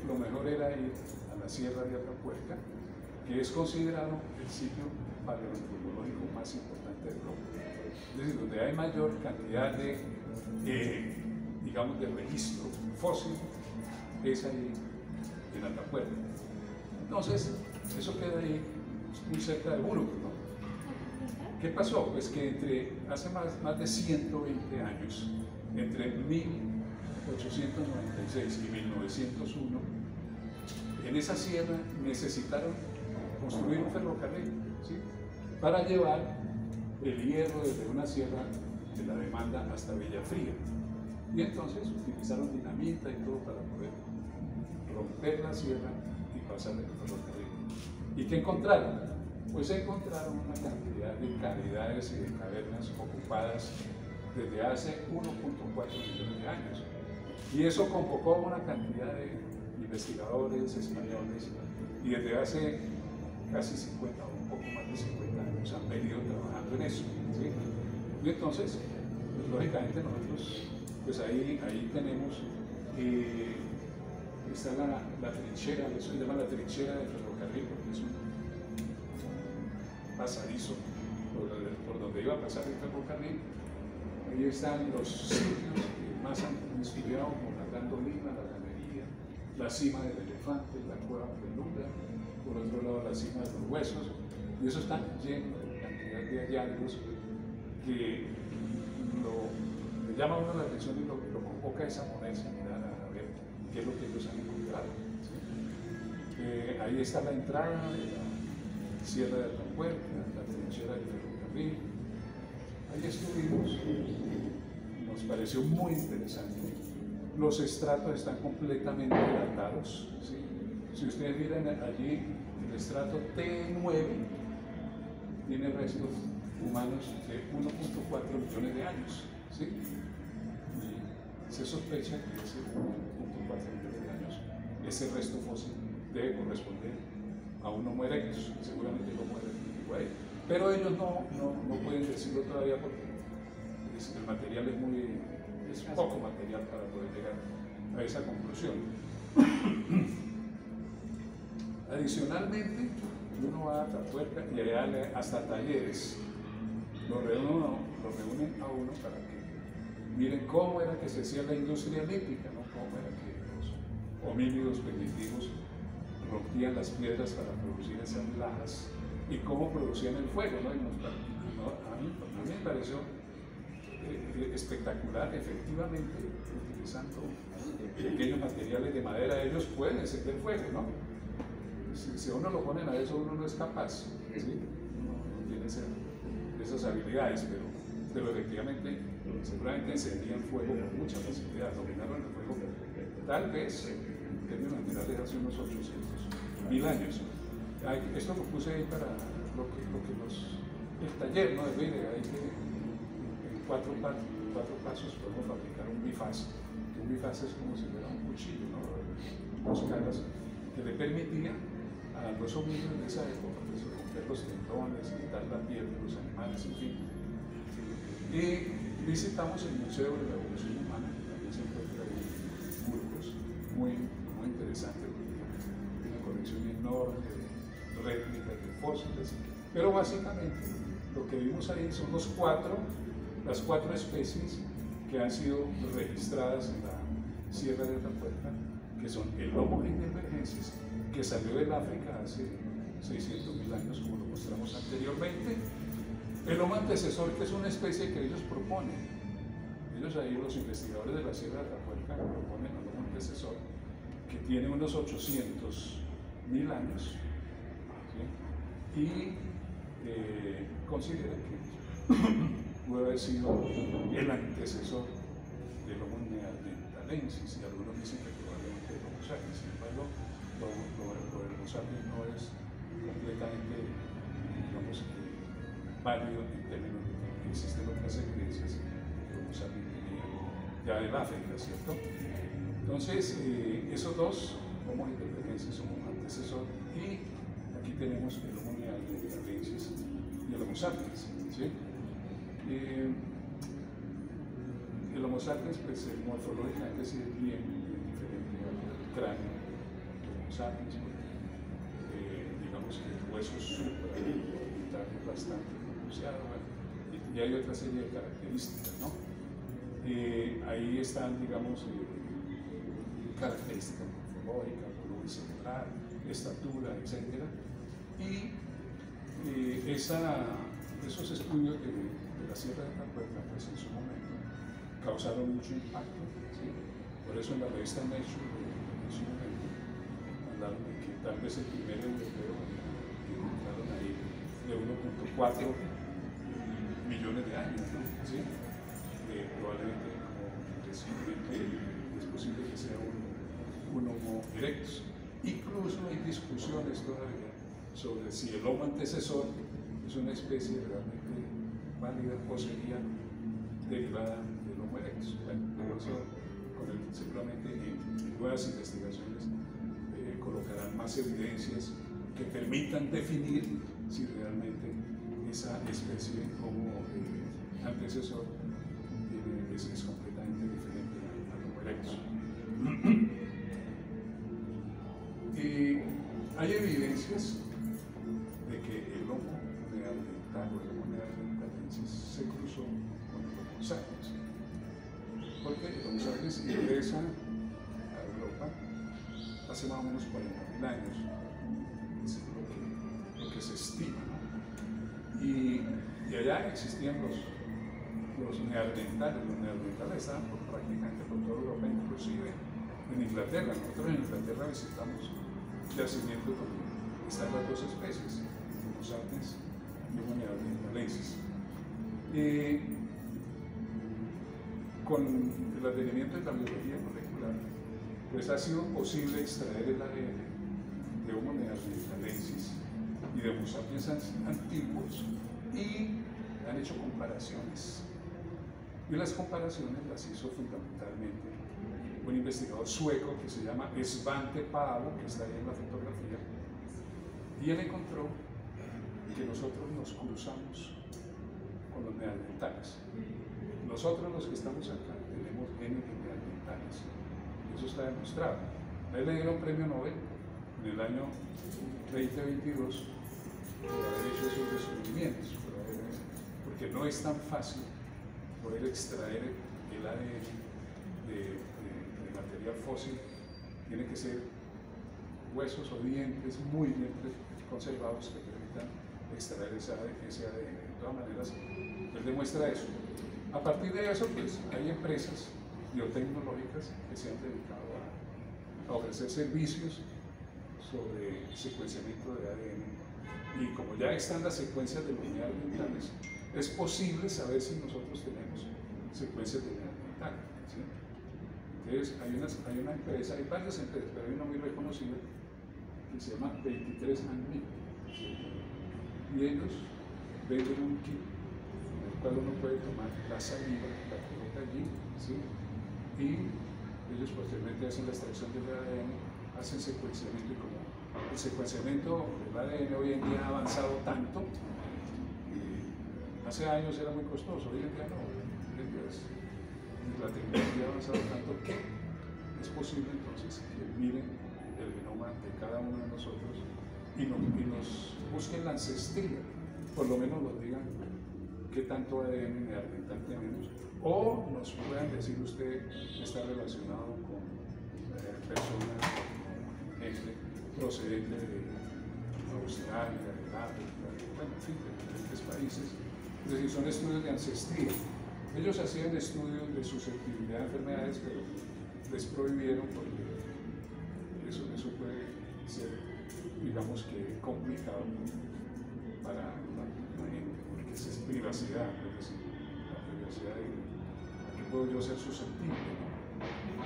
lo mejor era ir a la Sierra de Atapuerca, que es considerado el sitio paleoantropológico más importante de Europa. Es decir, donde hay mayor cantidad de, digamos, de registro fósil, es ahí en Atapuerca. Entonces, eso queda ahí muy cerca de Burgos, ¿no? ¿Qué pasó? Pues que hace más de 120 años, entre 1896 y 1901, en esa sierra necesitaron construir un ferrocarril, ¿sí? Para llevar el hierro desde una sierra de la demanda hasta Villafría. Y entonces utilizaron dinamita y todo para poder romper la sierra y pasar el ferrocarril. ¿Y qué encontraron? Pues encontraron una cantidad de cavidades y de cavernas ocupadas desde hace 1.4 millones de años. Y eso convocó a una cantidad de investigadores españoles y desde hace casi 50 o un poco más de 50 años han venido trabajando en eso, ¿sí? Y entonces, pues, lógicamente nosotros, pues ahí tenemos, está la trinchera, eso se llama la trinchera del ferrocarril, porque es un pasadizo por donde iba a pasar el ferrocarril. Ahí están los sitios que más han estudiado, como la Gran Dolina, la Galería, la cima del elefante, la cueva peluda, por otro lado la cima de los huesos, y eso está lleno de cantidad de hallazgos que le llama a uno la atención y lo convoca es a ponerse a mirar a ver qué es lo que ellos han encontrado, ¿sí? Ahí está la entrada de la Sierra de Atapuerca, la trinchera del ferrocarril. Ahí estuvimos, nos pareció muy interesante. Los estratos están completamente datados, ¿sí? Si ustedes miran allí, el estrato T9 tiene restos humanos de 1.4 millones de años, ¿sí? Y se sospecha que ese 1.4 millones de años, ese resto fósil debe corresponder a un Homo erectus, seguramente el Homo erectus llegó ahí. Pero ellos no pueden decirlo todavía porque el material es poco material para poder llegar a esa conclusión. Adicionalmente, uno va a Atapuerca y allá hasta talleres, lo reúnen a uno para que miren cómo era que se hacía la industria lítica, ¿no? Cómo era que los homínidos primitivos rompían las piedras para producir esas lajas y cómo producían el fuego, ¿no? A mí me pareció espectacular, efectivamente, utilizando pequeños materiales de madera, ellos pueden encender fuego, ¿no? Si a uno lo ponen a eso, uno no es capaz, ¿sí? No tiene esas habilidades, pero efectivamente, seguramente encendían fuego con mucha facilidad, dominaron el fuego, tal vez, en términos generales, hace unos 800.000 años. Esto lo puse ahí para el taller, ¿no? De ahí que en cuatro pasos podemos fabricar un bifaz. Un bifaz es como si fuera un cuchillo, ¿no? Dos caras que le permitían a los homínidos de esa época pues, romper los tendones, quitar la piel de los animales, en fin. Y visitamos el Museo de la Evolución Humana, que también se encuentra en Burgos, muy interesante, tiene una colección enorme de réplicas de fósiles, pero básicamente lo que vimos ahí son las cuatro especies que han sido registradas en la Sierra de Atapuerca, que son el Homo heidelbergensis, que salió del África hace 600.000 años, como lo mostramos anteriormente, el Homo antecesor, que es una especie que ellos proponen. Ellos ahí, los investigadores de la Sierra de Atapuerca, proponen al Homo antecesor, que tiene unos 800.000 años, ¿sí? Y considera que puede haber sido el antecesor del Homo neanderthalensis, y algunos dicen que probablemente el Homo sapiens. Sin embargo, lo del Homo sapiens no es completamente, digamos, válido en términos de que existen otras evidencias que el Homo sapiens venía ya del África, ¿cierto? Entonces, esos dos, Homo heidelbergensis, Homo antecesor, y aquí tenemos el Homo neanderthalensis y el Homo sapiens, ¿sí? El Homo sapiens, pues, morfológicamente es bien diferente al cráneo del Homo sapiens, porque digamos que el hueso supraorbital es bastante pronunciado, bueno, y hay otra serie de características, ¿no? Ahí están, digamos, características morfológicas, volumen cerebral, estatura, etc. Y esos estudios de la Sierra de Atapuerca, pues en su momento causaron mucho impacto, ¿sí? Por eso en la revista Nature en su momento hablaron de que tal vez el primer europeo que encontraron ahí de 1.4 millones de años, ¿no? ¿Sí? probablemente es posible que sea un Homo erectus. Incluso hay discusiones todavía sobre si el Homo antecesor es una especie realmente válida o sería derivada del Homo erectus. Bueno, eso seguramente en nuevas investigaciones colocarán más evidencias que permitan definir si realmente esa especie como antecesor es completamente diferente al Homo erectus. Hay evidencias de que el Homo neandertal o el Homo neanderthalensis se cruzó con el Homo sapiens, porque el Homo sapiens ingresa a Europa hace más o menos 40.000 años, es lo que se estima, ¿no? Y allá existían los neandertales. Los neandertales estaban prácticamente por toda Europa, inclusive en Inglaterra. Nosotros en Inglaterra visitamos yacimientos donde están las dos especies, Homo sapiens y Homo neanderthalensis. Con el advenimiento de la biología molecular, pues ha sido posible extraer el ADN de Homo neanderthalensis y de Homo sapiens antiguos, y han hecho comparaciones. Y las comparaciones las hizo fundamentalmente un investigador sueco que se llama Svante Paavo, que está ahí en la fotografía, y él encontró que nosotros nos cruzamos con los neandertales. Nosotros, los que estamos acá, tenemos genes de neandertales. Eso está demostrado. A él le dieron premio Nobel en el año 2022 por haber hecho esos descubrimientos, porque no es tan fácil poder extraer el ADN de material fósil. Tiene que ser huesos o dientes muy bien conservados que permitan extraer ese ADN. De todas maneras, él demuestra eso. A partir de eso, pues, hay empresas biotecnológicas que se han dedicado a ofrecer servicios sobre secuenciamiento de ADN. Y como ya están las secuencias de los neandertales, es posible saber si nosotros tenemos secuencias de neandertal, ¿sí? Entonces, hay una empresa, hay varias empresas, pero hay una muy reconocida que se llama 23andMe, ¿sí? Y ellos venden un kit en el cual uno puede tomar la saliva, la coloca allí, ¿sí? Y ellos posteriormente hacen la extracción del ADN, hacen secuenciamiento, y como el secuenciamiento del ADN hoy en día ha avanzado tanto, hace años era muy costoso, hoy en día no. Hoy en día la tecnología ha avanzado tanto que es posible entonces que miren el genoma de cada uno de nosotros y nos busquen la ancestría, por lo menos nos digan qué tanto ADN neandertal tenemos, o nos puedan decir usted está relacionado con personas, gente procedente de Australia, de África, bueno, en fin, de diferentes países. Es decir, son estudios de ancestría. Ellos hacían estudios de susceptibilidad a enfermedades, pero les prohibieron porque eso puede ser, digamos que, complicado para la gente, porque es privacidad, es decir, la privacidad de a qué puedo yo ser susceptible, ¿no?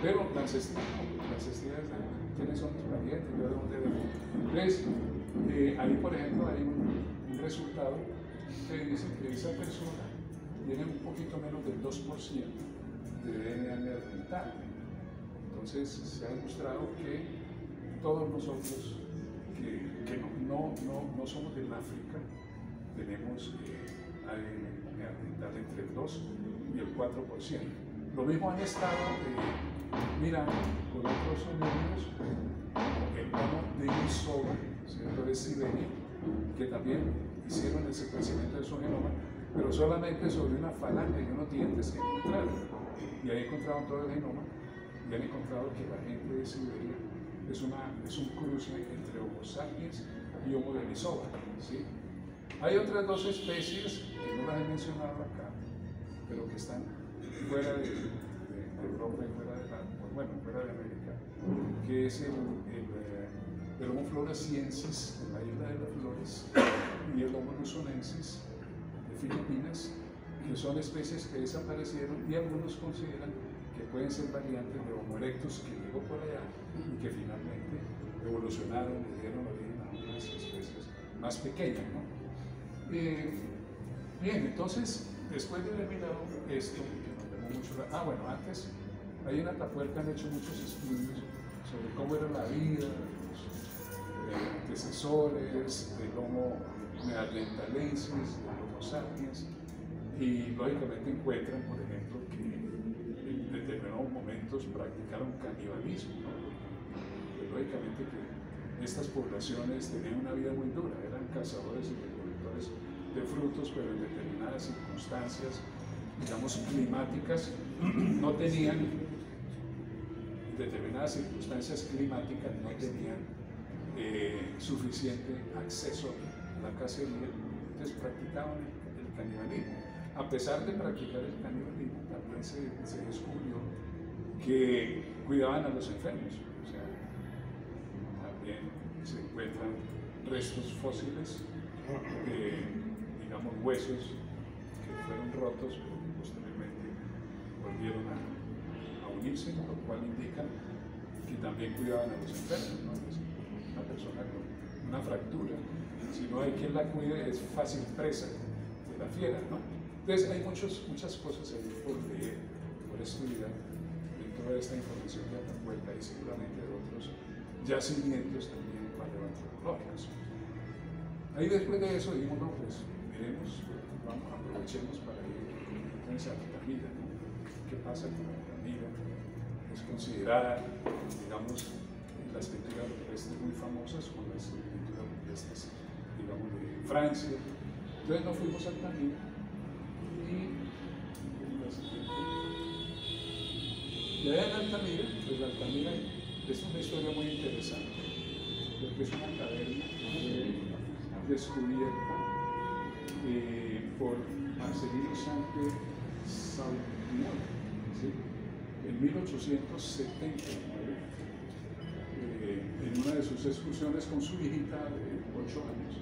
Pero la ancestría es de quiénes son mis parientes, yo de dónde vengo. Entonces, ahí, por ejemplo, hay un resultado que dice que esa persona tiene un poquito menos del 2% de DNA neandertal. Entonces se ha demostrado que todos nosotros que no somos del África tenemos ADN neandertal entre el 2 y el 4%. Lo mismo han estado mirando con otros números, el Homo denisova, de Siberia, que también hicieron el secuenciamiento de su genoma, pero solamente sobre una falange y unos dientes que encontraron. Y ahí encontraron todo el genoma y han encontrado que la gente de Siberia es un cruce entre Homo sapiens y Homo denisova, ¿sí? Hay otras dos especies que no las he mencionado acá, pero que están fuera de Europa y fuera de América, que es el Homo floresiensis de la isla de las flores y el Homo luzonensis de Filipinas, que son especies que desaparecieron y algunos consideran que pueden ser variantes de Homo erectus que llegó por allá y que finalmente evolucionaron y dieron origen a unas especies más pequeñas, ¿no? Bien, entonces, después de haber mirado esto, que nos llamó mucho bueno, antes, ahí en Atapuerca han hecho muchos estudios sobre cómo era la vida de los antecesores del Homo neanderthalensis, del Homo sapiens, y lógicamente encuentran, por ejemplo, que en determinados momentos practicaron canibalismo, ¿no? Pues, lógicamente que estas poblaciones tenían una vida muy dura, eran cazadores y recolectores de frutos, pero en determinadas circunstancias, digamos, climáticas, no tenían, en determinadas circunstancias climáticas no tenían suficiente acceso a la cacería, entonces practicaban el canibalismo. A pesar de practicar el canibalismo, también se descubrió que cuidaban a los enfermos, o sea, también se encuentran restos fósiles, digamos huesos que fueron rotos, pero que posteriormente volvieron a unirse, lo cual indica que también cuidaban a los enfermos, ¿no? Es una persona con una fractura, si no hay quien la cuide, es fácil presa de la fiera, ¿no? Entonces hay muchas cosas ahí por leer, por estudiar de toda esta información de Atapuerca y seguramente de otros yacimientos también paleoantropológicos. Ahí después de eso dijimos, no, pues miremos, aprovechemos para ir entonces a Altamira, ¿no? ¿Qué pasa con Altamira? Es considerada, digamos, las pinturas rupestres muy famosas con las pinturas rupestres, digamos, de Francia. Entonces nos fuimos a Altamira y allá en Altamira, pues Altamira es una historia muy interesante, porque es una caverna descubierta por Marcelino Sánchez Sauniol, ¿sí? En 1879, en una de sus excursiones con su hijita de 8 años,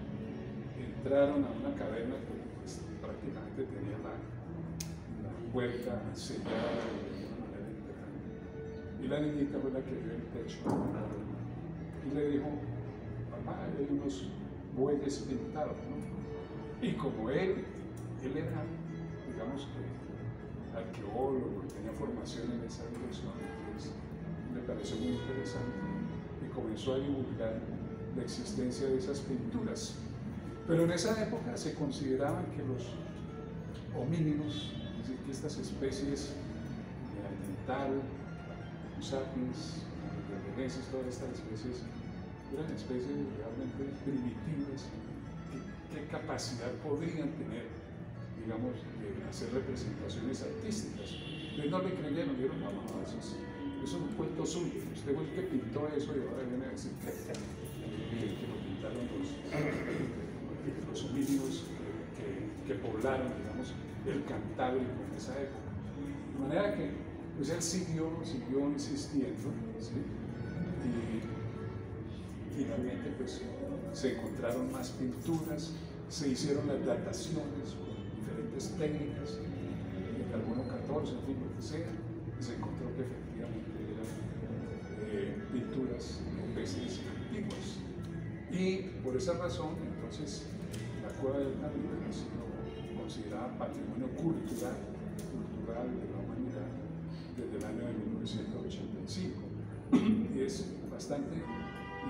entraron a una caverna que pues, prácticamente tenía la puerta sellada de una manera impecable. Y la niñita fue la que vio el techo y le dijo, papá, hay unos bueyes pintados, ¿no? Y como él era, digamos que arqueólogo, tenía formación en esa dirección, entonces me pareció muy interesante y comenzó a divulgar la existencia de esas pinturas. Pero en esa época se consideraban que los homínidos, es decir, que estas especies de Neandertal, sapiens, neanderthalenses, todas estas especies, eran especies realmente primitivas. ¿Qué capacidad podrían tener, digamos, de hacer representaciones artísticas? Entonces no le creyeron, dijeron, no, eso es un cuento suyo, usted fue el que pintó eso y ahora viene a decir que lo pintaron los homínidos que poblaron, digamos, el Cantábrico en esa época. De manera que pues él siguió insistiendo, ¿sí? Y finalmente pues se encontraron más pinturas, se hicieron las dataciones con diferentes técnicas, de carbono 14, en fin, lo que sea, y se encontró que efectivamente eran pinturas rupestres antiguas. Y por esa razón, entonces, la cueva del Altamira ha sido considerada patrimonio cultural de la humanidad desde el año de 1985. Y es bastante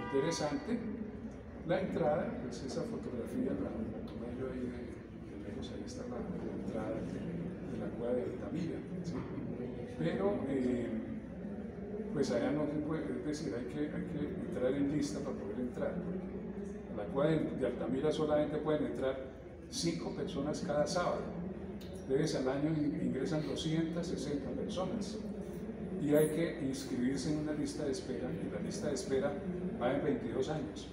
interesante. La entrada, pues esa fotografía la tomé yo ahí de lejos, ahí está la entrada de la cueva de Altamira, ¿sí? Pero pues allá no se puede, es decir, hay que entrar en lista para poder entrar, porque a la cueva de Altamira solamente pueden entrar 5 personas cada sábado. Entonces al año ingresan 260 personas y hay que inscribirse en una lista de espera, y la lista de espera va en 22 años.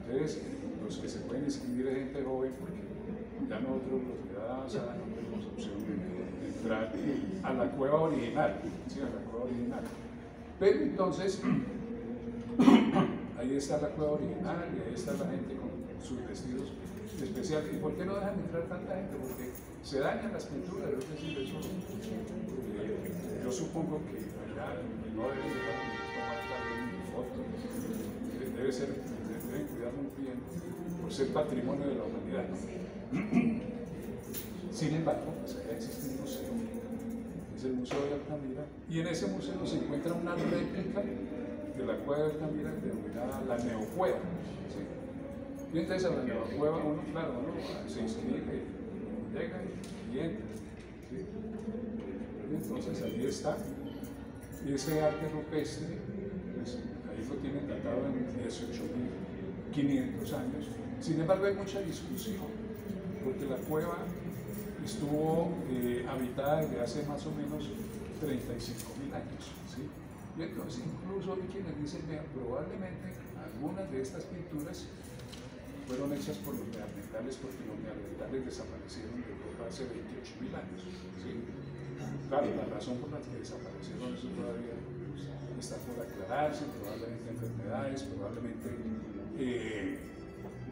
Entonces, los que se pueden inscribir es gente joven, porque ya nosotros los de edad avanzada no tenemos opción de entrar a la cueva original, ¿sí? A la cueva original. Pero entonces, ahí está la cueva original y ahí está la gente con sus vestidos especiales. ¿Y por qué no dejan entrar tanta gente? Porque se dañan las pinturas, es decir, eso, yo supongo que allá no deben tomar tal fotos, deben cuidar muy bien por ser patrimonio de la humanidad. Sin embargo, pues allá existe un museo, es el Museo de Altamira, y en ese museo se encuentra una réplica de la cueva de Altamira denominada la Neocueva. ¿Sí? Y entonces a la Neocueva uno, claro, uno se inscribe, llega y entra. ¿Sí? Y entonces ahí está ese arte rupestre, pues, ahí lo tienen datado en 18.500 años. Sin embargo, hay mucha discusión, porque la cueva estuvo habitada desde hace más o menos 35.000 años. ¿Sí? Y entonces incluso hay quienes dicen, vean, probablemente algunas de estas pinturas fueron hechas por los neandertales, porque los neandertales desaparecieron de Europa hace 28.000 años. ¿Sí? Claro, la razón por la que desaparecieron eso todavía está por aclararse, probablemente enfermedades, probablemente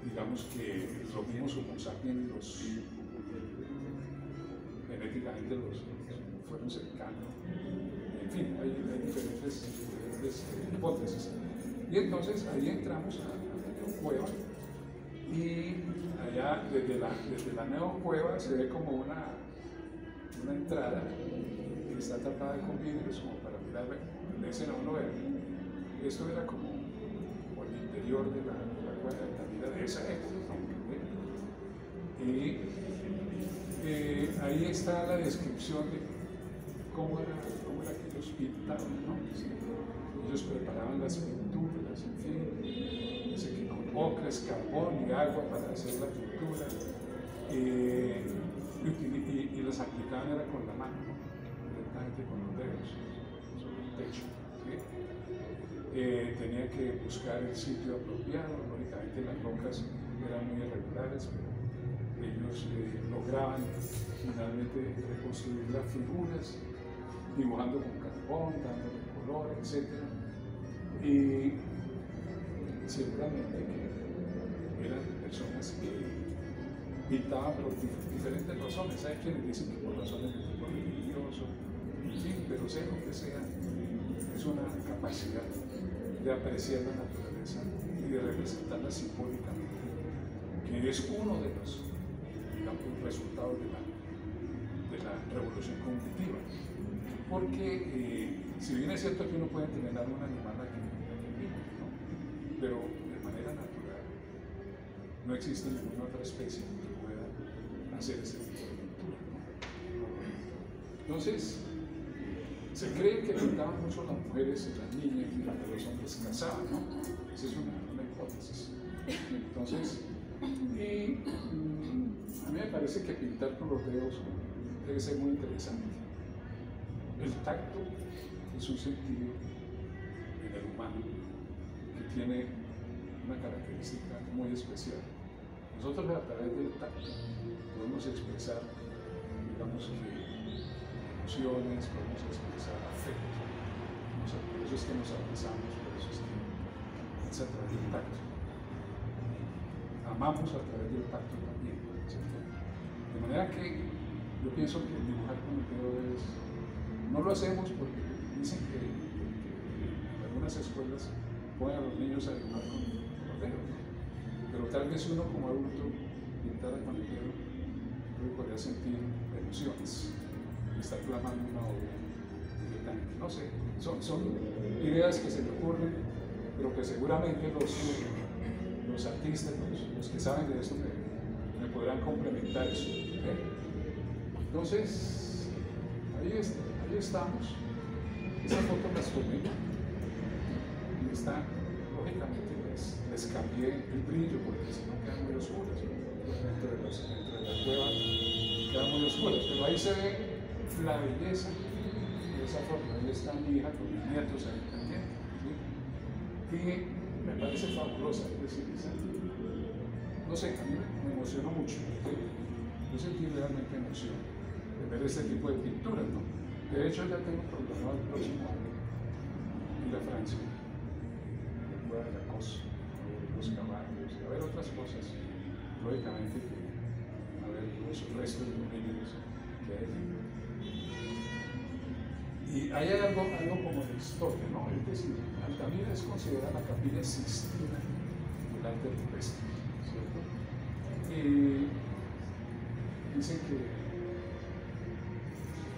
digamos que los mismos Homo sapiens genéticamente los fueron cercanos. En fin, hay diferentes hipótesis. Y entonces ahí entramos a la Neocueva, y allá desde la Neocueva se ve como una entrada que está tapada con vidrios como para mirar, de ese no lo ven. Esto era como por el interior de la cueva de Altamira de esa época. Y ahí está la descripción de cómo era que ellos pintaban, ¿no? Sí. Ellos preparaban las pinturas, en fin, dice que con ocres, carbón y agua para hacer la pintura, y las aplicaban era con la mano, ¿no? Directamente con los dedos sobre el techo. ¿Sí? Tenía que buscar el sitio apropiado, lógicamente las rocas eran muy irregulares, pero ellos lograban finalmente reconstruir las figuras, dibujando con carbón, dándole color, etc. Y seguramente que eran personas que pintaban por diferentes razones. Hay quienes dicen que por razones de tipo religioso, en fin, pero sea lo que sea, es una capacidad de apreciar la naturaleza y de representarla simbólicamente, que es uno de los resultados de la revolución cognitiva. Porque si bien es cierto que uno puede entrenar a un animal a que vive, ¿no? Pero de manera natural no existe ninguna otra especie que pueda hacer ese tipo de pintura, ¿no? Entonces, se cree que pintaban mucho las mujeres y las niñas y cuando los hombres cazaban, ¿no? Esa es una hipótesis. Entonces, a mí me parece que pintar con los dedos debe ser muy interesante. El tacto es un sentido en el humano que tiene una característica muy especial. Nosotros a través del tacto podemos expresar, digamos que emociones, podemos expresar afectos. Por eso es que nos abrazamos, por eso es que es a través del tacto. Amamos a través del tacto también, ¿cierto? De manera que yo pienso que dibujar con el dedo es... No lo hacemos porque dicen que en algunas escuelas ponen a los niños a dibujar con los dedos, ¿no? Pero tal vez uno como adulto pintara con el dedo, yo podría sentir emociones y estar plasmando una obra directamente. No sé, son ideas que se me ocurren, pero que seguramente los artistas, los que saben de esto, me podrán complementar eso. ¿Okay? Entonces, ahí estamos. Esas fotos las tomé y están, lógicamente, les cambié el brillo porque si no quedan muy oscuras. Dentro de la cueva quedan muy oscuras, pero ahí se ve la belleza de esa forma. Ahí está mi hija con mis nietos ahí también. ¿Sí? Y me parece fabulosa, es decir, no sé, a mí me emocionó mucho. ¿Sí? Yo sentí realmente emoción de ver este tipo de pinturas, ¿no? De hecho, ya tengo programado el próximo año ir a Francia, la cueva de la Costa, los caballos, y a ver otras cosas. lógicamente que a ver los restos de dominios que hay. Y ahí hay algo como de historia, ¿no? Es decir, Altamira es considerada la capilla Sixtina del arte rupestre, ¿cierto? Dicen que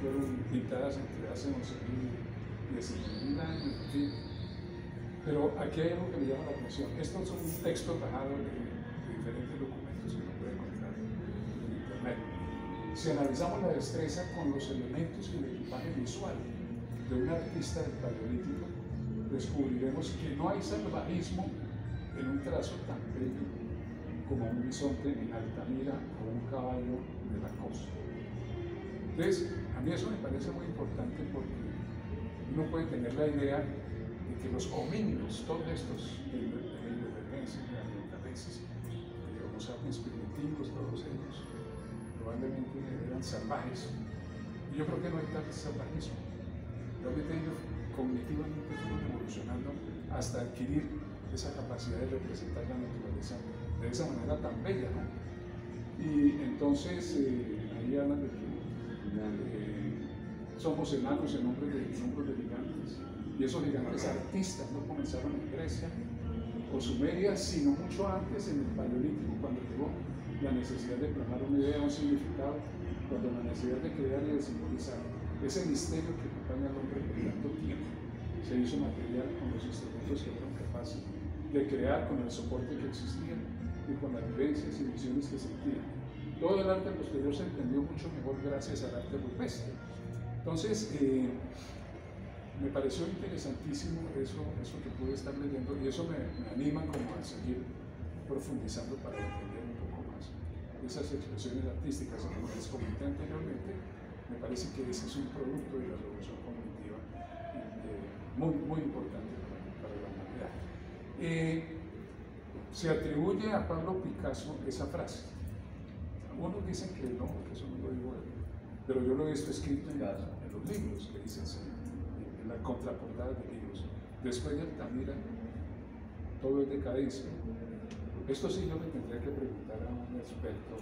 fueron pintadas entre hace 11.000 y 19.000 años, en fin. Pero aquí hay algo que me llama la atención. Estos son un texto bajado de diferentes documentos que uno puede encontrar en internet. Si analizamos la destreza con los elementos y el equipaje visual de un artista del Paleolítico, descubriremos que no hay salvajismo en un trazo tan bello como un bisonte en Altamira o un caballo de la costa. Entonces, a mí eso me parece muy importante porque uno puede tener la idea de que los homínidos, todos estos, neandertales, homo sapiens primitivos, todos ellos, probablemente eran salvajes. Y yo creo que no hay tal salvajismo. Realmente ellos cognitivamente fueron evolucionando hasta adquirir esa capacidad de representar la naturaleza de esa manera tan bella, ¿no? Y entonces ahí hablan de que somos enanos en hombros de gigantes, y esos gigantes artistas no comenzaron en Grecia o Sumeria, sino mucho antes en el Paleolítico, cuando llegó la necesidad de plasmar una idea, un significado, cuando la necesidad de crear y de simbolizar ese misterio que acompaña al hombre por tanto tiempo se hizo material con los instrumentos que fueron capaces de crear, con el soporte que existía y con las vivencias y visiones que sentían. Todo el arte posterior se entendió mucho mejor gracias al arte rupestre. Entonces, me pareció interesantísimo eso que pude estar leyendo, y eso me anima como a seguir profundizando para entender un poco más esas expresiones artísticas. Como les comenté anteriormente, me parece que ese es un producto de la revolución cognitiva muy importante para la humanidad. Se atribuye a Pablo Picasso esa frase. Algunos dicen que no, que eso no lo digo él, pero yo lo he visto escrito en los libros que dicen así, en la contraportada de libros. Después de Altamira, todo es decadencia. Esto sí yo le tendría que preguntar a un experto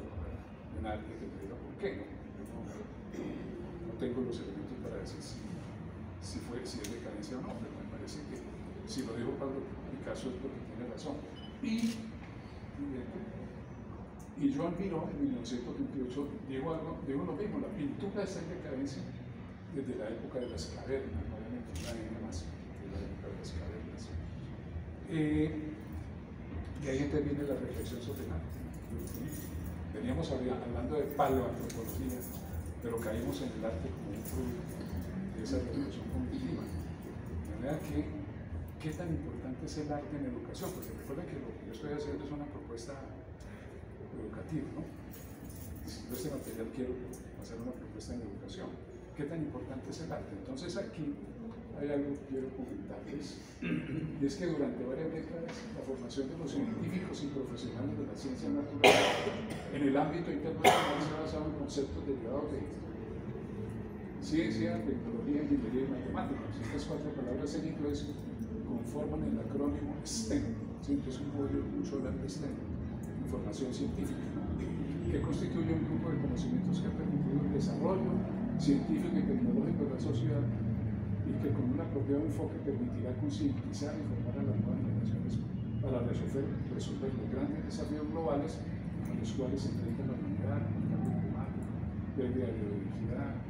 en arte que me diga por qué. No tengo los elementos para decir si es decadencia o no, pero me parece que si lo dijo Pablo Picasso es porque tiene razón. Y Joan Miró en 1928 dijo lo mismo: la pintura está en decadencia desde la época de las cavernas, obviamente una época más de la época de las cavernas. Y ahí interviene la reflexión sobre el arte. Veníamos hablando de paleoantropología, pero caímos en el arte como un producto de esa revolución cognitiva. De manera que, ¿qué tan importante es el arte en educación? Porque recuerden que lo que yo estoy haciendo es una propuesta educativa, ¿no? Diciendo este material quiero hacer una propuesta en educación. ¿Qué tan importante es el arte? Entonces aquí hay algo que quiero comentarles, y es que durante varias décadas la formación de los científicos y profesionales de la ciencia natural en el ámbito internacional se ha basado en conceptos derivados de ciencia, tecnología, ingeniería y matemáticas. Estas cuatro palabras en inglés conforman el acrónimo STEM, ¿sí? Que es un modelo mucho de STEM, información científica, ¿no? Que constituye un grupo de conocimientos que ha permitido el desarrollo científico y tecnológico de la sociedad, y que con un apropiado enfoque permitirá concientizar y formar a las nuevas generaciones para resolver los grandes desafíos globales a los cuales se enfrenta la humanidad: el cambio climático, pérdida de biodiversidad,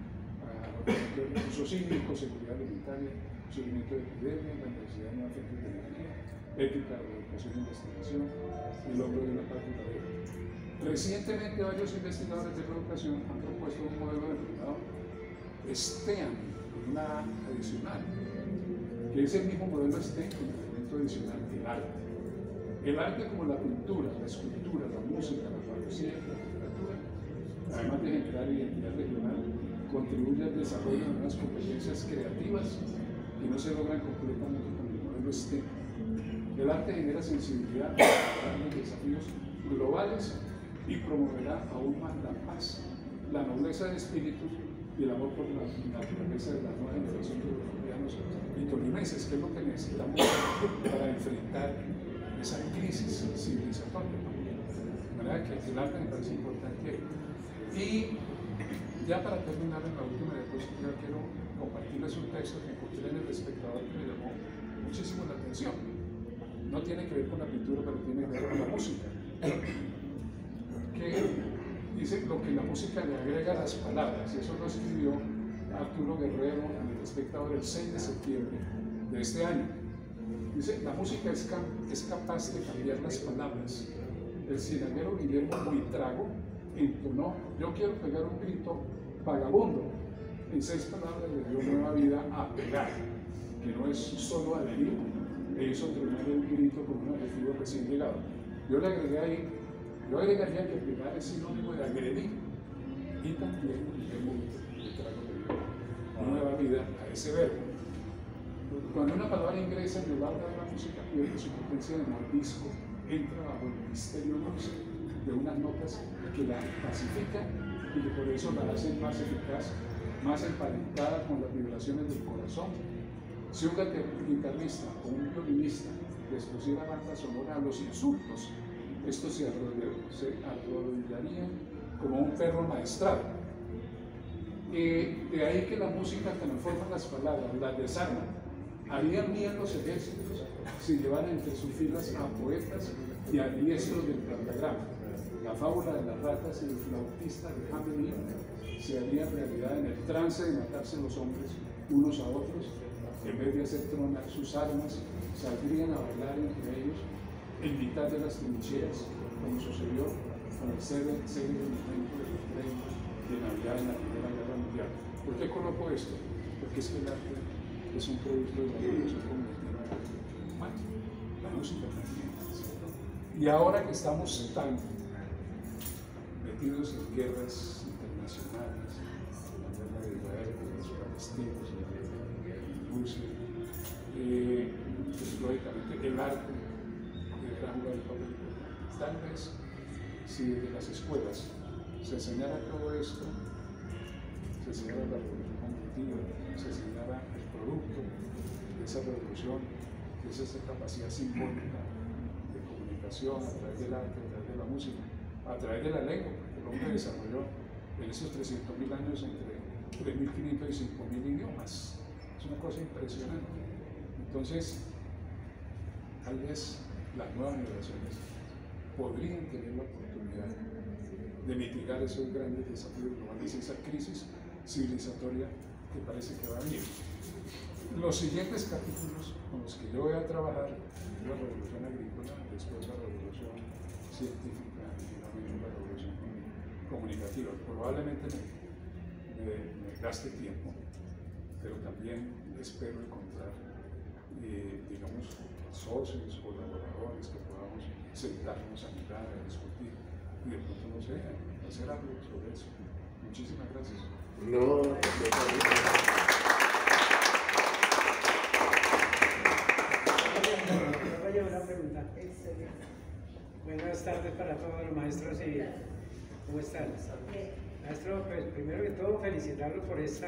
recursos hídricos, seguridad alimentaria, seguimiento de epidemias, la necesidad de nuevas fuentes de energía, ética, la educación e investigación y logro de la paz y la vida. Recientemente, varios investigadores de la educación han propuesto un modelo denominado STEAM, una adicional, que es el mismo modelo STEM con el elemento adicional, el arte. El arte como la pintura, la escultura, la música, la poesía, la literatura, además de generar identidad regional, contribuye al desarrollo de unas competencias creativas que no se logran completamente con el modelo STEM. El arte genera sensibilidad a los desafíos globales y promoverá aún más la paz, la nobleza de espíritu y el amor por la naturaleza de la nueva generación de colombianos y tolimenses, que es lo que necesitamos para enfrentar esa crisis civilizatoria. De manera que el arte me parece importante. Y ya para terminar, en la última diapositiva quiero compartirles un texto que encontré en El Espectador que me llamó muchísimo la atención. No tiene que ver con la pintura, pero tiene que ver con la música. Que dice lo que la música le agrega a las palabras, y eso lo escribió Arturo Guerrero en El Espectador el 6 de septiembre de este año. Dice, la música es capaz de cambiar las palabras. El cineguero Guillermo Buitrago entonó, yo quiero pegar un grito vagabundo. En 6 palabras le dio nueva vida a pegar, que no es solo adherir, e hizo terminar el grito con un adjetivo recién llegado. Yo le agregué ahí, yo agregaría que pegar es sinónimo de agredir, y también Guillermo Buitrago le dio nueva vida a ese verbo. Cuando una palabra ingresa en el aula de la música, pierde su potencia de mordisco, entra bajo el misterio dulce de unas notas que la pacifican y que por eso la hacen más eficaz, más emparentada con las vibraciones del corazón. Si un guitarrista o un violinista les pusiera banda sonora a los insultos, estos se arrodillarían como un perro maestrado. De ahí que la música transforma las palabras, las desarma. Harían bien los ejércitos si llevaran entre sus filas a poetas y a diestros del pentagrama. La fábula de las ratas y el flautista de Hamelin se haría realidad en el trance de matarse los hombres unos a otros. En vez de hacer tronar sus armas, saldrían a bailar entre ellos en mitad de las trincheras, como sucedió con el célebre momento de los 30 de Navidad en la Primera Guerra Mundial. ¿Por qué coloco esto? Porque es que el arte es un producto de la evolución cognitiva humana, la música también. Y ahora que estamos tan metidos en guerras internacionales, la guerra de Israel con los palestinos, Rusia, pues lógicamente el arte deberá jugar el papel importante. Tal vez si desde las escuelas se enseñara todo esto, se enseñara la revolución cognitiva, se enseñara el producto de esa revolución, que es esa capacidad simbólica de comunicación a través del arte, a través de la música, a través de la lengua, porque el hombre desarrolló en esos 300.000 años entre 3.500 y 5.000 idiomas. Es una cosa impresionante. Entonces, tal vez las nuevas generaciones podrían tener la oportunidad de mitigar esos grandes desafíos globales y esa crisis civilizatoria que parece que va a venir. Los siguientes capítulos con los que yo voy a trabajar es la revolución agrícola, después la revolución científica y finalmente la revolución comunicativa. Probablemente me gaste tiempo, pero también espero encontrar, digamos, socios, colaboradores que podamos sentarnos a mirar, a discutir y de pronto, no sé, hacer algo sobre eso. Muchísimas gracias. No, una pregunta. Buenas tardes para todos los maestros y ¿cómo están? Maestro, pues primero que todo felicitarlo por esta